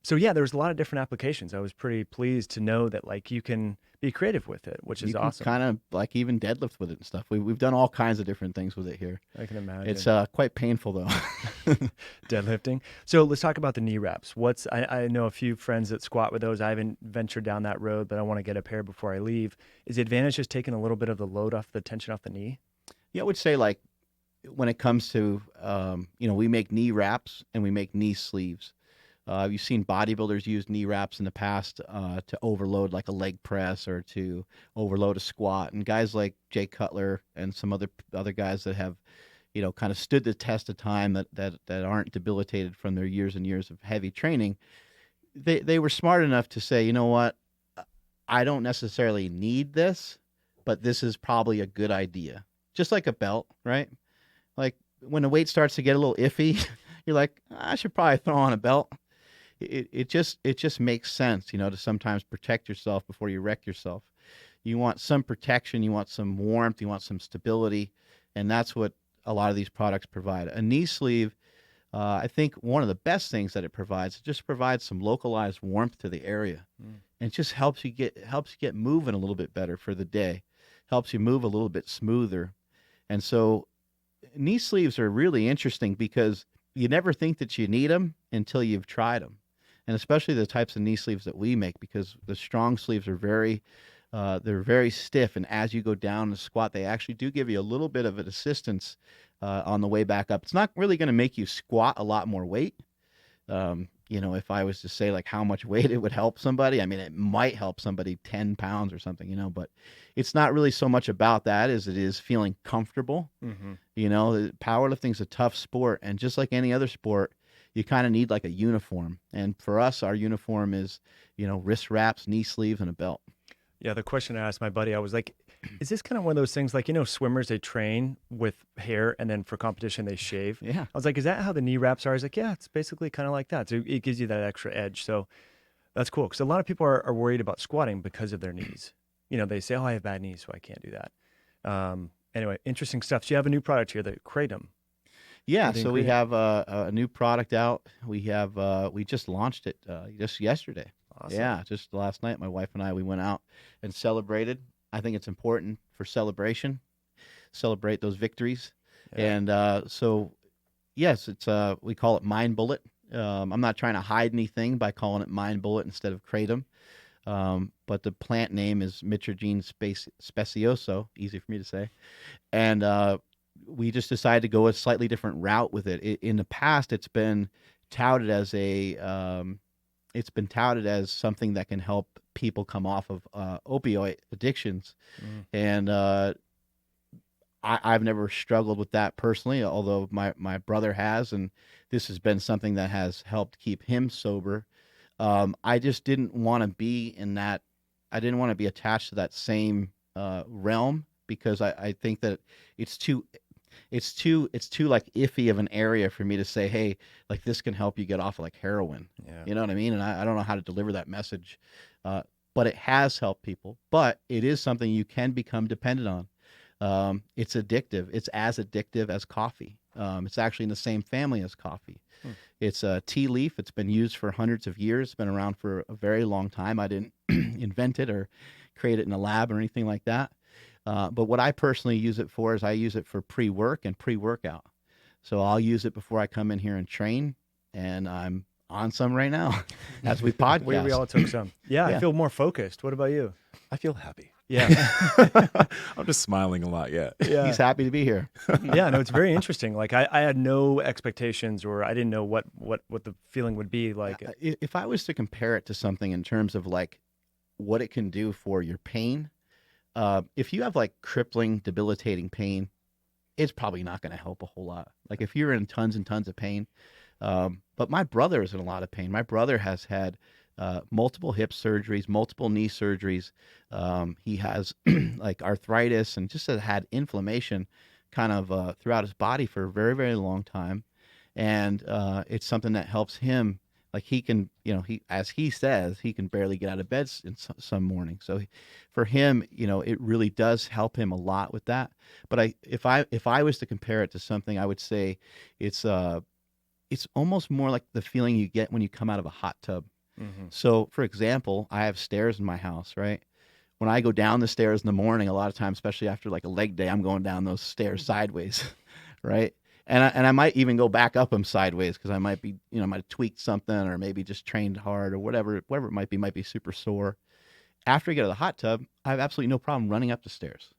so yeah, there was a lot of different applications. I was pretty pleased to know that like you can be creative with it, which is awesome. Kind of like even deadlift with it and stuff. We've done all kinds of different things with it here. I can imagine. It's quite painful though. Deadlifting. So let's talk about the knee wraps. I know a few friends that squat with those. I haven't ventured down that road, but I want to get a pair before I leave. Is the advantage just taking a little bit of the load off, the tension off the knee? Yeah, I would say like when it comes to, we make knee wraps and we make knee sleeves. You've seen bodybuilders use knee wraps in the past to overload like a leg press or to overload a squat. And guys like Jay Cutler and some other guys that have, kind of stood the test of time that aren't debilitated from their years and years of heavy training, they were smart enough to say, you know what, I don't necessarily need this, but this is probably a good idea. Just like a belt, right? Like when the weight starts to get a little iffy, you're like, I should probably throw on a belt. It just makes sense, to sometimes protect yourself before you wreck yourself. You want some protection, you want some warmth, you want some stability, and that's what a lot of these products provide. A knee sleeve, I think one of the best things that it just provides some localized warmth to the area, and just helps you get moving a little bit better for the day, helps you move a little bit smoother. And so knee sleeves are really interesting because you never think that you need them until you've tried them, and especially the types of knee sleeves that we make, because the strong sleeves are they're very stiff, and as you go down the squat, they actually do give you a little bit of an assistance on the way back up. It's not really going to make you squat a lot more weight. If I was to say like how much weight it would help somebody, I mean, it might help somebody 10 pounds or something, but it's not really so much about that as it is feeling comfortable. Powerlifting's a tough sport, and just like any other sport, you kind of need like a uniform. And for us, our uniform is, wrist wraps, knee sleeves, and a belt. Yeah, the question I asked my buddy, I was like, is this kind of one of those things like, swimmers, they train with hair and then for competition they shave? Yeah. I was like, is that how the knee wraps are? He's like, yeah, it's basically kind of like that. So it gives you that extra edge. So that's cool. Because a lot of people are worried about squatting because of their knees. They say, oh, I have bad knees, so I can't do that. Anyway, interesting stuff. So you have a new product here, the Kratom. Yeah, so we have a new product out. We just launched it just yesterday. Awesome. Yeah, just last night, my wife and I, we went out and celebrated. I think it's important for celebration, celebrate those victories. Yeah. And so, yes, it's we call it Mind Bullet. I'm not trying to hide anything by calling it Mind Bullet instead of Kratom. But the plant name is mitragene specioso, easy for me to say. And we just decided to go a slightly different route with it. In the past, it's been touted as something that can help people come off of opioid addictions. And I've never struggled with that personally, although my brother has, and this has been something that has helped keep him sober. I just didn't want to be in that. I didn't want to be attached to that same realm, because I think that it's too like iffy of an area for me to say, hey, like this can help you get off of like heroin. Yeah. You know what I mean? And I don't know how to deliver that message, but it has helped people. But it is something you can become dependent on. It's addictive. It's as addictive as coffee. It's actually in the same family as coffee. It's a tea leaf. It's been used for hundreds of years. It's been around for a very long time. I didn't invent it or create it in a lab or anything like that. But what I personally use it for is I use it for pre-work and pre-workout. So I'll use it before I come in here and train, and I'm on some right now as we podcast. We all took some. Yeah, I feel more focused. What about you? I feel happy. Yeah. I'm just smiling a lot. Yeah. He's happy to be here. Yeah, no, it's very interesting. Like I had no expectations, or I didn't know what the feeling would be like. If I was to compare it to something in terms of like what it can do for your pain, if you have like crippling, debilitating pain, it's probably not going to help a whole lot. Like if you're in tons and tons of pain, but my brother is in a lot of pain. My brother has had multiple hip surgeries, multiple knee surgeries. He has like arthritis and just has had inflammation kind of throughout his body for a very, very long time. And it's something that helps him. Like he can, as he says, he can barely get out of bed in some mornings. So for him, it really does help him a lot with that. But if I was to compare it to something, I would say it's almost more like the feeling you get when you come out of a hot tub. Mm-hmm. So for example, I have stairs in my house, right? When I go down the stairs in the morning, a lot of times, especially after like a leg day, I'm going down those stairs sideways, right? And I might even go back up them sideways because I might be, might have tweaked something, or maybe just trained hard, or whatever it might be super sore. After I get out of the hot tub, I have absolutely no problem running up the stairs.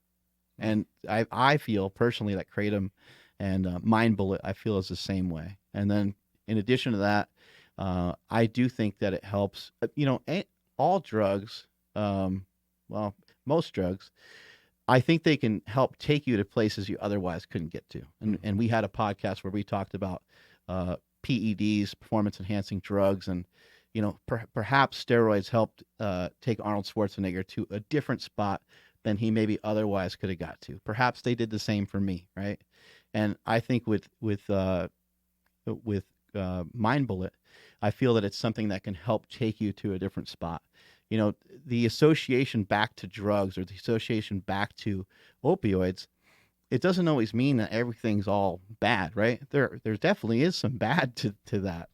And I feel personally that Kratom and Mind Bullet, I feel is the same way. And then in addition to that, I do think that it helps, all drugs, most drugs, I think they can help take you to places you otherwise couldn't get to. And we had a podcast where we talked about PEDs, performance enhancing drugs, and perhaps steroids helped take Arnold Schwarzenegger to a different spot than he maybe otherwise could have got to. Perhaps they did the same for me, right? And I think with Mind Bullet, I feel that it's something that can help take you to a different spot. The association back to drugs, or the association back to opioids, it doesn't always mean that everything's all bad, right? There definitely is some bad to that.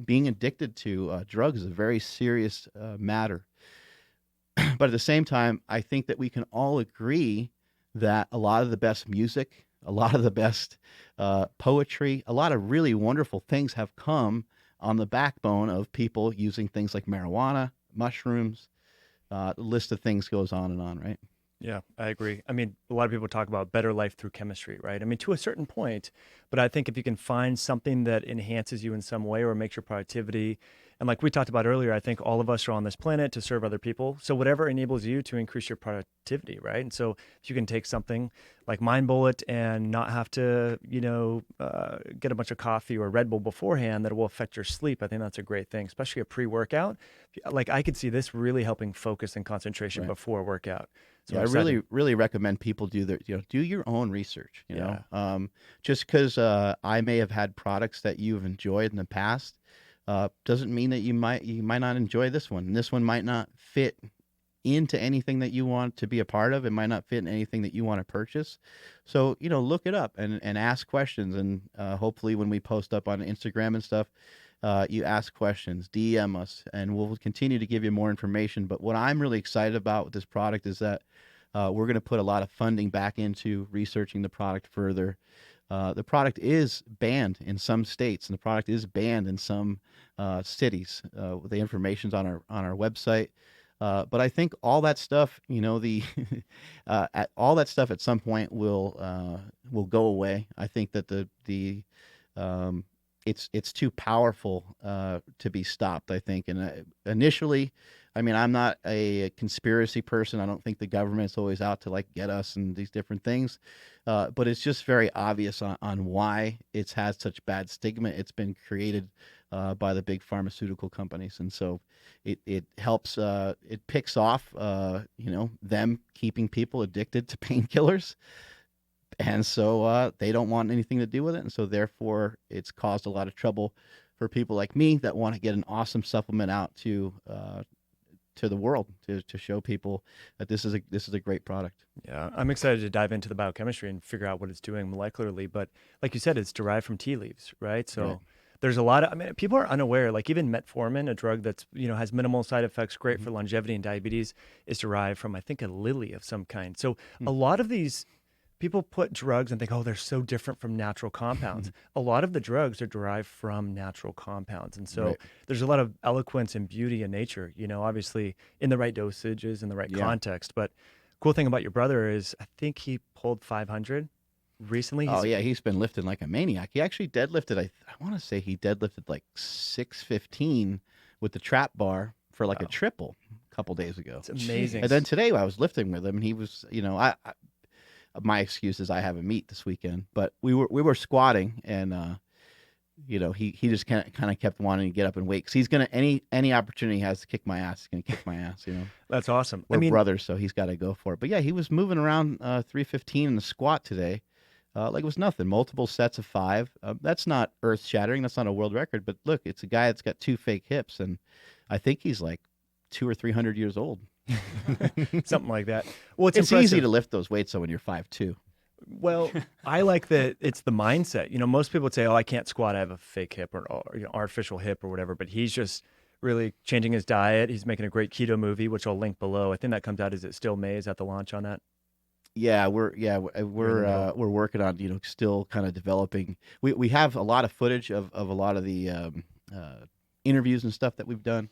Being addicted to drugs is a very serious matter. But at the same time, I think that we can all agree that a lot of the best music, a lot of the best poetry, a lot of really wonderful things have come on the backbone of people using things like marijuana, mushrooms. The list of things goes on, right? Yeah, I agree. I mean, a lot of people talk about better life through chemistry, right? I mean, to a certain point, but I think if you can find something that enhances you in some way or makes your productivity, and like we talked about earlier, I think all of us are on this planet to serve other people. So whatever enables you to increase your productivity, right? And so if you can take something like Mind Bullet and not have to, get a bunch of coffee or Red Bull beforehand that will affect your sleep, I think that's a great thing, especially a pre-workout. Like I could see this really helping focus and concentration Right. before workout. So Yeah, I'm I excited. really recommend people do your own research. Yeah. Just because I may have had products that you've enjoyed in the past, doesn't mean that you might not enjoy this one. And this one might not fit into anything that you want to be a part of. It might not fit in anything that you want to purchase. So look it up and ask questions. And hopefully, when we post up on Instagram and stuff, you ask questions, DM us, and we'll continue to give you more information. But what I'm really excited about with this product is that we're going to put a lot of funding back into researching the product further. The product is banned in some states, and the product is banned in some cities. The information's on our website. But I think all that stuff, the all that stuff at some point will go away. I think that it's too powerful to be stopped, I think. And initially, I mean, I'm not a conspiracy person. I don't think the government's always out to like get us and these different things. But it's just very obvious on why it's had such bad stigma. It's been created by the big pharmaceutical companies. And so it helps, it picks off, them keeping people addicted to painkillers. And so they don't want anything to do with it. And so therefore, it's caused a lot of trouble for people like me that want to get an awesome supplement out to the world to show people that this is a great product. Yeah, I'm excited to dive into the biochemistry and figure out what it's doing molecularly. But like you said, it's derived from tea leaves, right? So Right. there's a lot of, I mean, people are unaware, like even metformin, a drug that's, has minimal side effects, great for longevity and diabetes, is derived from, I think, a lily of some kind. So a lot of these people put drugs and think, oh, they're so different from natural compounds. A lot of the drugs are derived from natural compounds. And so Right. there's a lot of eloquence and beauty in nature, obviously in the right dosages, in the right Yeah. context. But cool thing about your brother is I think he pulled 500 recently. Oh yeah, he's been lifting like a maniac. He actually deadlifted. I want to say he deadlifted like 615 with the trap bar for like a triple a couple days ago. It's amazing. And then today I was lifting with him, and he was, I my excuse is I have a meet this weekend, but we were squatting, and he just kind of kept wanting to get up and wait, because he's gonna any opportunity he has to kick my ass, he's gonna kick my ass. That's awesome. We're brothers, so he's got to go for it. But yeah, he was moving around 315 in the squat today, like it was nothing. Multiple sets of 5. That's not earth shattering. That's not a world record. But look, it's a guy that's got 2 fake hips, and I think he's like 200 or 300 years old. Something like that. Well, It's easy to lift those weights though when you're 5'2". Well, I like that it's the mindset. Most people would say, "Oh, I can't squat. I have a fake hip or artificial hip or whatever." But he's just really changing his diet. He's making a great keto movie, which I'll link below. I think that comes out. Is it still May? Is that the launch on that? Yeah, we're working on still kind of developing. We have a lot of footage of a lot of the interviews and stuff that we've done,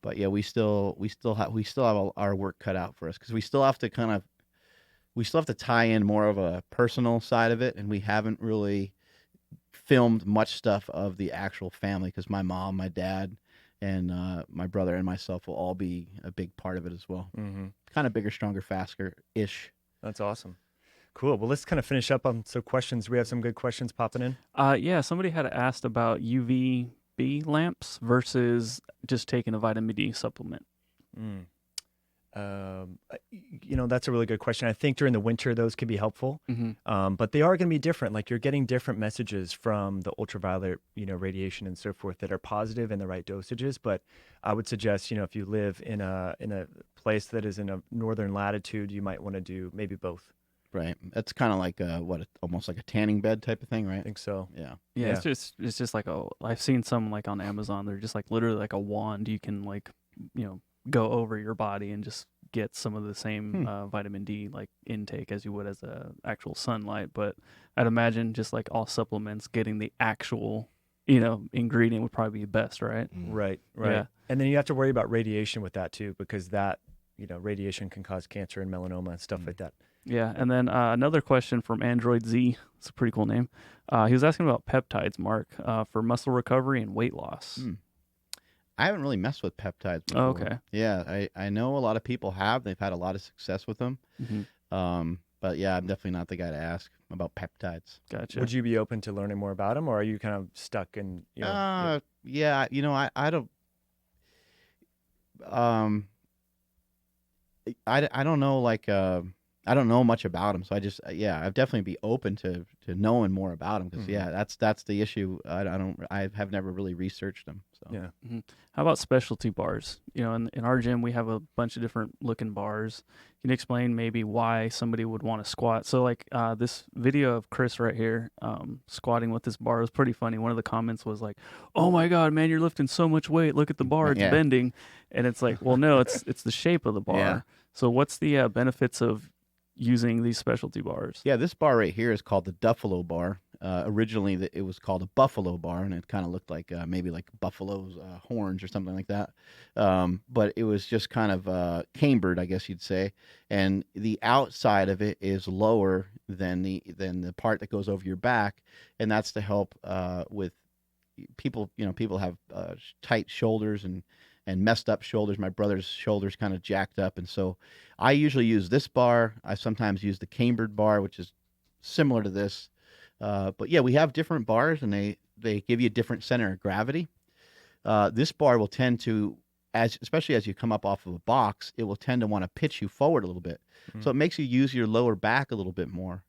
but yeah, we still have our work cut out for us, because we still have to tie in more of a personal side of it, and we haven't really filmed much stuff of the actual family, because my mom, my dad, and my brother and myself will all be a big part of it as well. Mm-hmm. Kind of bigger, stronger, faster ish. That's awesome. Cool. Well, let's kind of finish up on some questions. We have some good questions popping in. Yeah, somebody had asked about UVB lamps versus just taking a vitamin D supplement. That's a really good question. I think during the winter, those could be helpful, but they are going to be different. Like you're getting different messages from the ultraviolet, radiation and so forth that are positive in the right dosages. But I would suggest, if you live in a place that is in a northern latitude, you might want to do maybe both. Right. That's kind of like almost like a tanning bed type of thing, I right? think so. Yeah. Yeah, Yeah. it's just like I've seen some like on Amazon. They're just like literally like a wand. You can like go over your body and just get some of the same vitamin D like intake as you would as a actual sunlight. But I'd imagine just like all supplements, getting the actual ingredient would probably be best, right? Right. Yeah. And then you have to worry about radiation with that too, because that radiation can cause cancer and melanoma and stuff like that. Yeah, and then another question from Android Z. It's a pretty cool name. He was asking about peptides, Mark, for muscle recovery and weight loss. I haven't really messed with peptides before. Oh, okay. Yeah, I know a lot of people have. They've had a lot of success with them. But yeah, I'm definitely not the guy to ask about peptides. Gotcha. Would you be open to learning more about them, or are you kind of stuck in? Yeah, I don't. I don't know, like, I don't know much about them, so I'd definitely be open to knowing more about them, because that's the issue. I have never really researched them. So Yeah. How about specialty bars? In our gym we have a bunch of different looking bars. Can you explain maybe why somebody would want to squat? So like this video of Chris right here squatting with this bar was pretty funny. One of the comments was like, "Oh my God, man, you're lifting so much weight. Look at the bar; it's bending." And it's like, well, no, it's the shape of the bar. Yeah. So what's the benefits of using these specialty bars? yeah, this bar right here is called the Duffalo bar. Originally, it was called a buffalo bar, and it kind of looked like maybe like buffalo's horns or something like that. But it was just kind of cambered, I guess you'd say. And the outside of it is lower than the part that goes over your back, and that's to help with people. People have tight shoulders and messed up shoulders. My brother's shoulders kind of jacked up, and so I usually use this bar. I sometimes use the cambered bar, which is similar to this. But yeah, we have different bars, and they give you a different center of gravity. This bar will tend to, especially as you come up off of a box, it will tend to want to pitch you forward a little bit. So it makes you use your lower back a little bit more.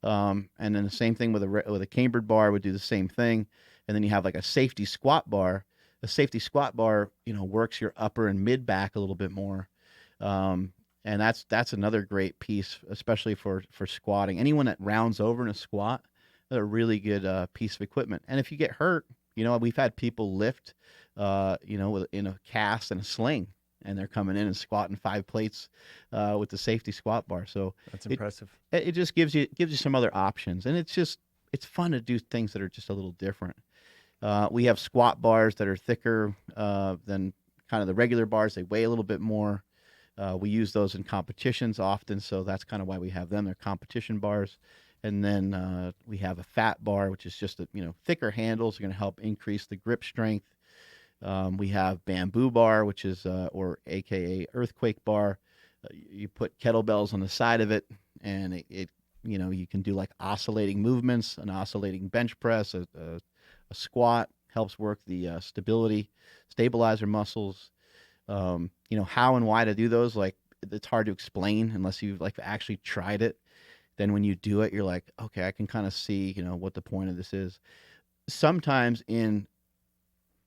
And then the same thing with a cambered bar would do the same thing. And then you have like a safety squat bar. A safety squat bar, works your upper and mid back a little bit more. And that's another great piece, especially for squatting. Anyone that rounds over in a squat, they're a really good piece of equipment. And if you get hurt, we've had people lift, in a cast and a sling, and they're coming in and squatting 5 plates with the safety squat bar. So That's impressive. It just gives you some other options, and it's fun to do things that are just a little different. We have squat bars that are thicker than kind of the regular bars. They weigh a little bit more. We use those in competitions often, so that's kind of why we have them. They're competition bars. And then we have a fat bar, which is just thicker handles are going to help increase the grip strength. We have bamboo bar, which is or AKA earthquake bar. You put kettlebells on the side of it, and it you can do like oscillating movements, an oscillating bench press, a squat. Helps work the stabilizer muscles. How and why to do those, like, it's hard to explain unless you've like actually tried it. Then when you do it, you're like, okay, I can kind of see, what the point of this is. Sometimes in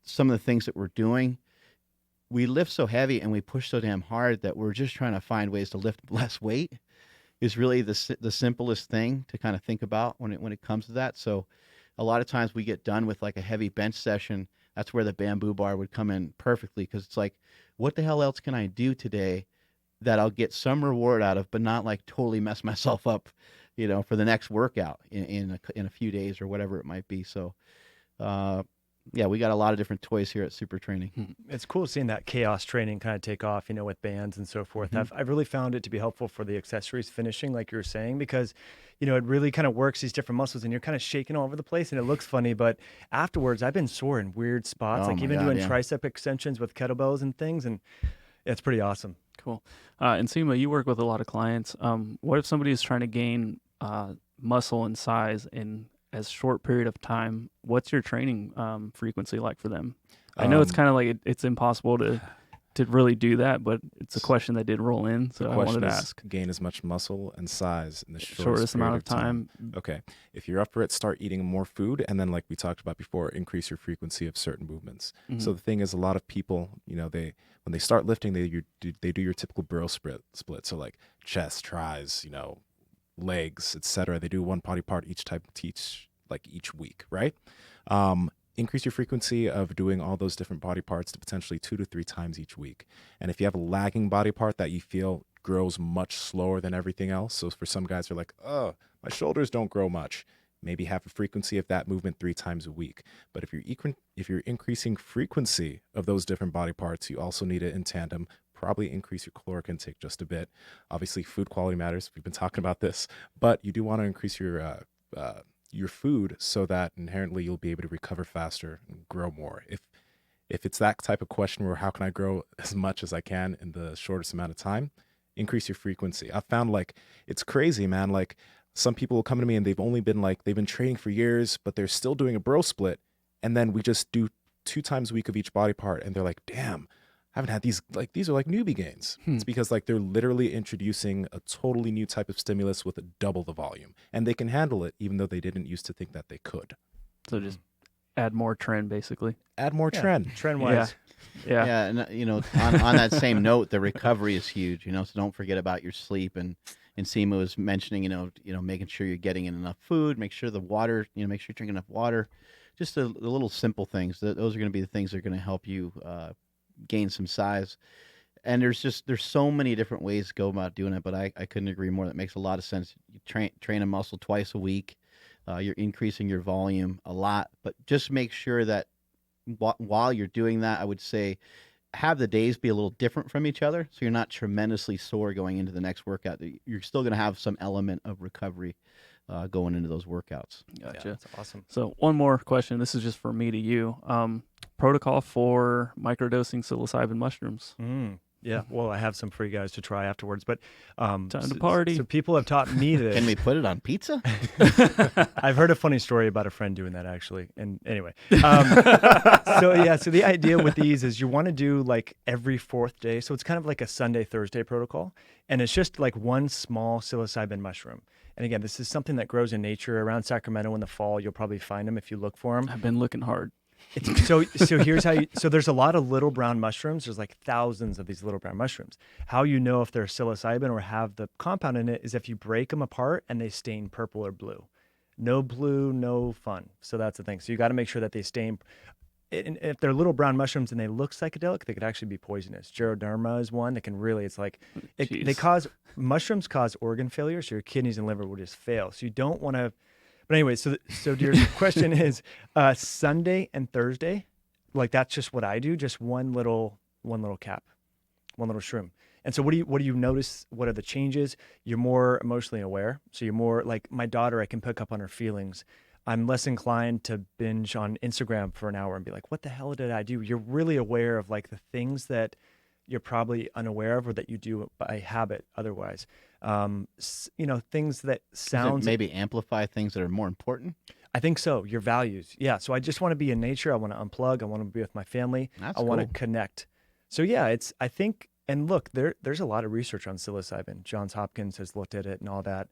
some of the things that we're doing, we lift so heavy and we push so damn hard that we're just trying to find ways to lift less weight is really the simplest thing to kind of think about when it comes to that. So a lot of times we get done with like a heavy bench session. That's where the bamboo bar would come in perfectly, because it's like, what the hell else can I do today that I'll get some reward out of, but not like totally mess myself up, for the next workout in a few days or whatever it might be. So, yeah, we got a lot of different toys here at Super Training. It's cool seeing that chaos training kind of take off, with bands and so forth. I've really found it to be helpful for the accessories finishing, like you were saying, because, it really kind of works these different muscles and you're kind of shaking all over the place and it looks funny. But afterwards, I've been sore in weird spots, like even doing tricep extensions with kettlebells and things. And it's pretty awesome. Cool. Nsima, you work with a lot of clients. What if somebody is trying to gain muscle and size in as short period of time? What's your training frequency like for them? I know it's kind of like it's impossible to really do that, but it's a question that did roll in, so I wanted to ask. Gain as much muscle and size in the shortest amount of time. Okay. If you're up for it, start eating more food, and then, like we talked about before, increase your frequency of certain movements. So the thing is, a lot of people, when they start lifting, they do your typical burrow split. So like chest, tries, legs, etc. They do one body part each each week, right? Increase your frequency of doing all those different body parts to potentially 2 to 3 times each week. And if you have a lagging body part that you feel grows much slower than everything else, so for some guys are like, oh, my shoulders don't grow much, maybe have a frequency of that movement 3 times a week. But if you're increasing frequency of those different body parts, you also need it in tandem. Probably increase your caloric intake just a bit. Obviously, food quality matters. We've been talking about this, but you do want to increase your food so that inherently you'll be able to recover faster and grow more. If it's that type of question where how can I grow as much as I can in the shortest amount of time, increase your frequency. I've found like it's crazy, man. Like some people will come to me and they've been training for years, but they're still doing a bro split. And then we just do 2 times a week of each body part. And they're like, damn, I haven't had these are like newbie gains. It's because like they're literally introducing a totally new type of stimulus with double the volume, and they can handle it even though they didn't used to think that they could. So just add more trend, basically. Add more trend wise. Yeah. And on that same note, the recovery is huge. So don't forget about your sleep. And Nsima was mentioning, making sure you're getting in enough food, make sure the water, make sure you're drinking enough water. Just the little simple things. Those are going to be the things that are going to help you gain some size. And there's so many different ways to go about doing it, but I couldn't agree more. That makes a lot of sense. You train a muscle twice a week. You're increasing your volume a lot, but just make sure that while you're doing that, I would say have the days be a little different from each other, so you're not tremendously sore going into the next workout. You're still going to have some element of recovery going into those workouts. Gotcha. Yeah, that's awesome. So one more question. This is just for me to you. Protocol for microdosing psilocybin mushrooms. Yeah, well, I have some for you guys to try afterwards, but Time to party. So people have taught me this. Can we put it on pizza? I've heard a funny story about a friend doing that, actually. And anyway, so the idea with these is you want to do like every 4th day. So it's kind of like a Sunday, Thursday protocol. And it's just like one small psilocybin mushroom. And again, this is something that grows in nature around Sacramento in the fall. You'll probably find them if you look for them. I've been looking hard. So here's how so there's a lot of little brown mushrooms. There's like thousands of these little brown mushrooms. How you know if they're psilocybin or have the compound in it is if you break them apart and they stain purple or blue. No blue, no fun. So that's the thing. So you got to make sure that they stain. And if they're little brown mushrooms and they look psychedelic, they could actually be poisonous. Geroderma is one that can really, mushrooms cause organ failure. So your kidneys and liver will just fail. So you don't want to. But anyway, so your question is Sunday and Thursday, like that's just what I do, just one little cap, one little shroom. And so what do you notice? What are the changes? You're more emotionally aware. So you're more like my daughter, I can pick up on her feelings. I'm less inclined to binge on Instagram for an hour and be like, what the hell did I do? You're really aware of like the things that you're probably unaware of or that you do by habit otherwise. Things that sound maybe amplify things that are more important. I think so. Your values. Yeah. So I just want to be in nature. I want to unplug. I want to be with my family. That's I want to cool. connect. So yeah, I think, and look, there's a lot of research on psilocybin. Johns Hopkins has looked at it and all that.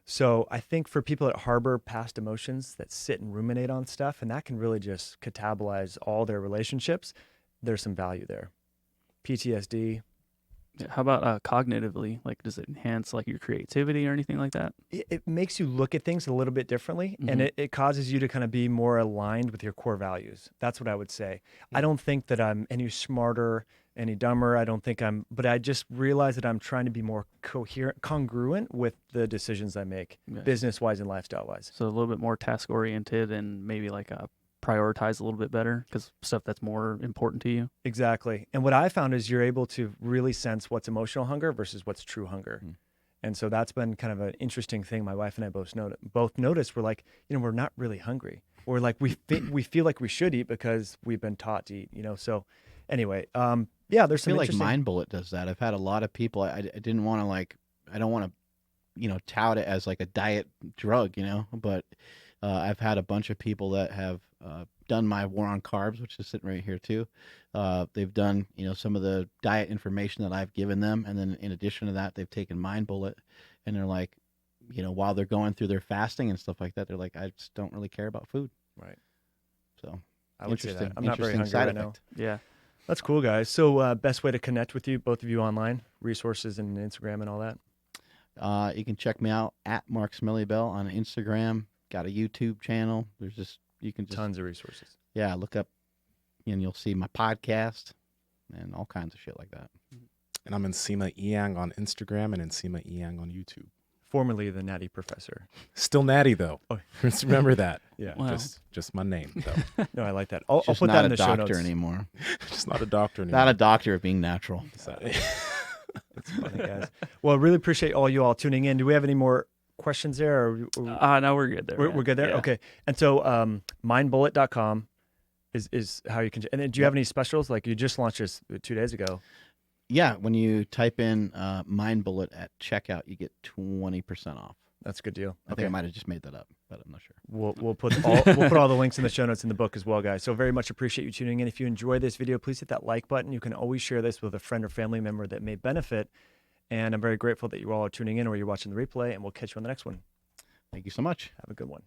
So I think for people that harbor past emotions that sit and ruminate on stuff, and that can really just catabolize all their relationships, there's some value there. PTSD. How about cognitively? Like, does it enhance like your creativity or anything like that? It makes you look at things a little bit differently, and it causes you to kind of be more aligned with your core values. That's what I would say. I don't think that I'm any smarter, any dumber. But I just realize that I'm trying to be more coherent, congruent with the decisions I make, business-wise and lifestyle-wise. So a little bit more task-oriented and maybe like prioritize a little bit better because stuff that's more important to you. Exactly. And what I found is you're able to really sense what's emotional hunger versus what's true hunger. And so that's been kind of an interesting thing my wife and I both noticed. We're like, we're not really hungry. Or like we feel like we should eat because we've been taught to eat, So anyway, there's some I feel like interesting... Mind Bullet does that. I've had a lot of people, I didn't want to I don't want to, tout it as like a diet drug, but I've had a bunch of people that have done my War on Carbs, which is sitting right here too. They've done, some of the diet information that I've given them. And then in addition to that, they've taken Mind Bullet and they're like, while they're going through their fasting and stuff like that, they're like, I just don't really care about food. Right. So I would say that. I'm not very interesting hungry side right now. effect. Yeah. That's cool, guys. So best way to connect with you, both of you online, resources and Instagram and all that? You can check me out at Mark Smellybell on Instagram. Got a YouTube channel. There's just you can just Tons of resources. look up, and you'll see my podcast and all kinds of shit like that. And I'm Nsima Inyang on Instagram and Nsima Inyang on YouTube. Formerly the Natty Professor. Still Natty though. Oh. Just remember that. Yeah. Wow. Just my name though. No, I like that. I'll Just put not that in a the show doctor notes. anymore. Just not a doctor anymore. Not a doctor of being natural. It's funny, guys. Well, I really appreciate all you all tuning in. Do we have any more questions there? No, we're good there. We're man. good there? Yeah. Okay. And so mindbullet.com is how you can. And then do you have any specials? Like you just launched this 2 days ago. Yeah, when you type in Mind Bullet at checkout, you get 20% off. That's a good deal. I think I might have just made that up, but I'm not sure. We'll put all the links in the show notes in the book as well, guys. So very much appreciate you tuning in. If you enjoy this video, please hit that like button. You can always share this with a friend or family member that may benefit. And I'm very grateful that you all are tuning in or you're watching the replay, and we'll catch you on the next one. Thank you so much. Have a good one.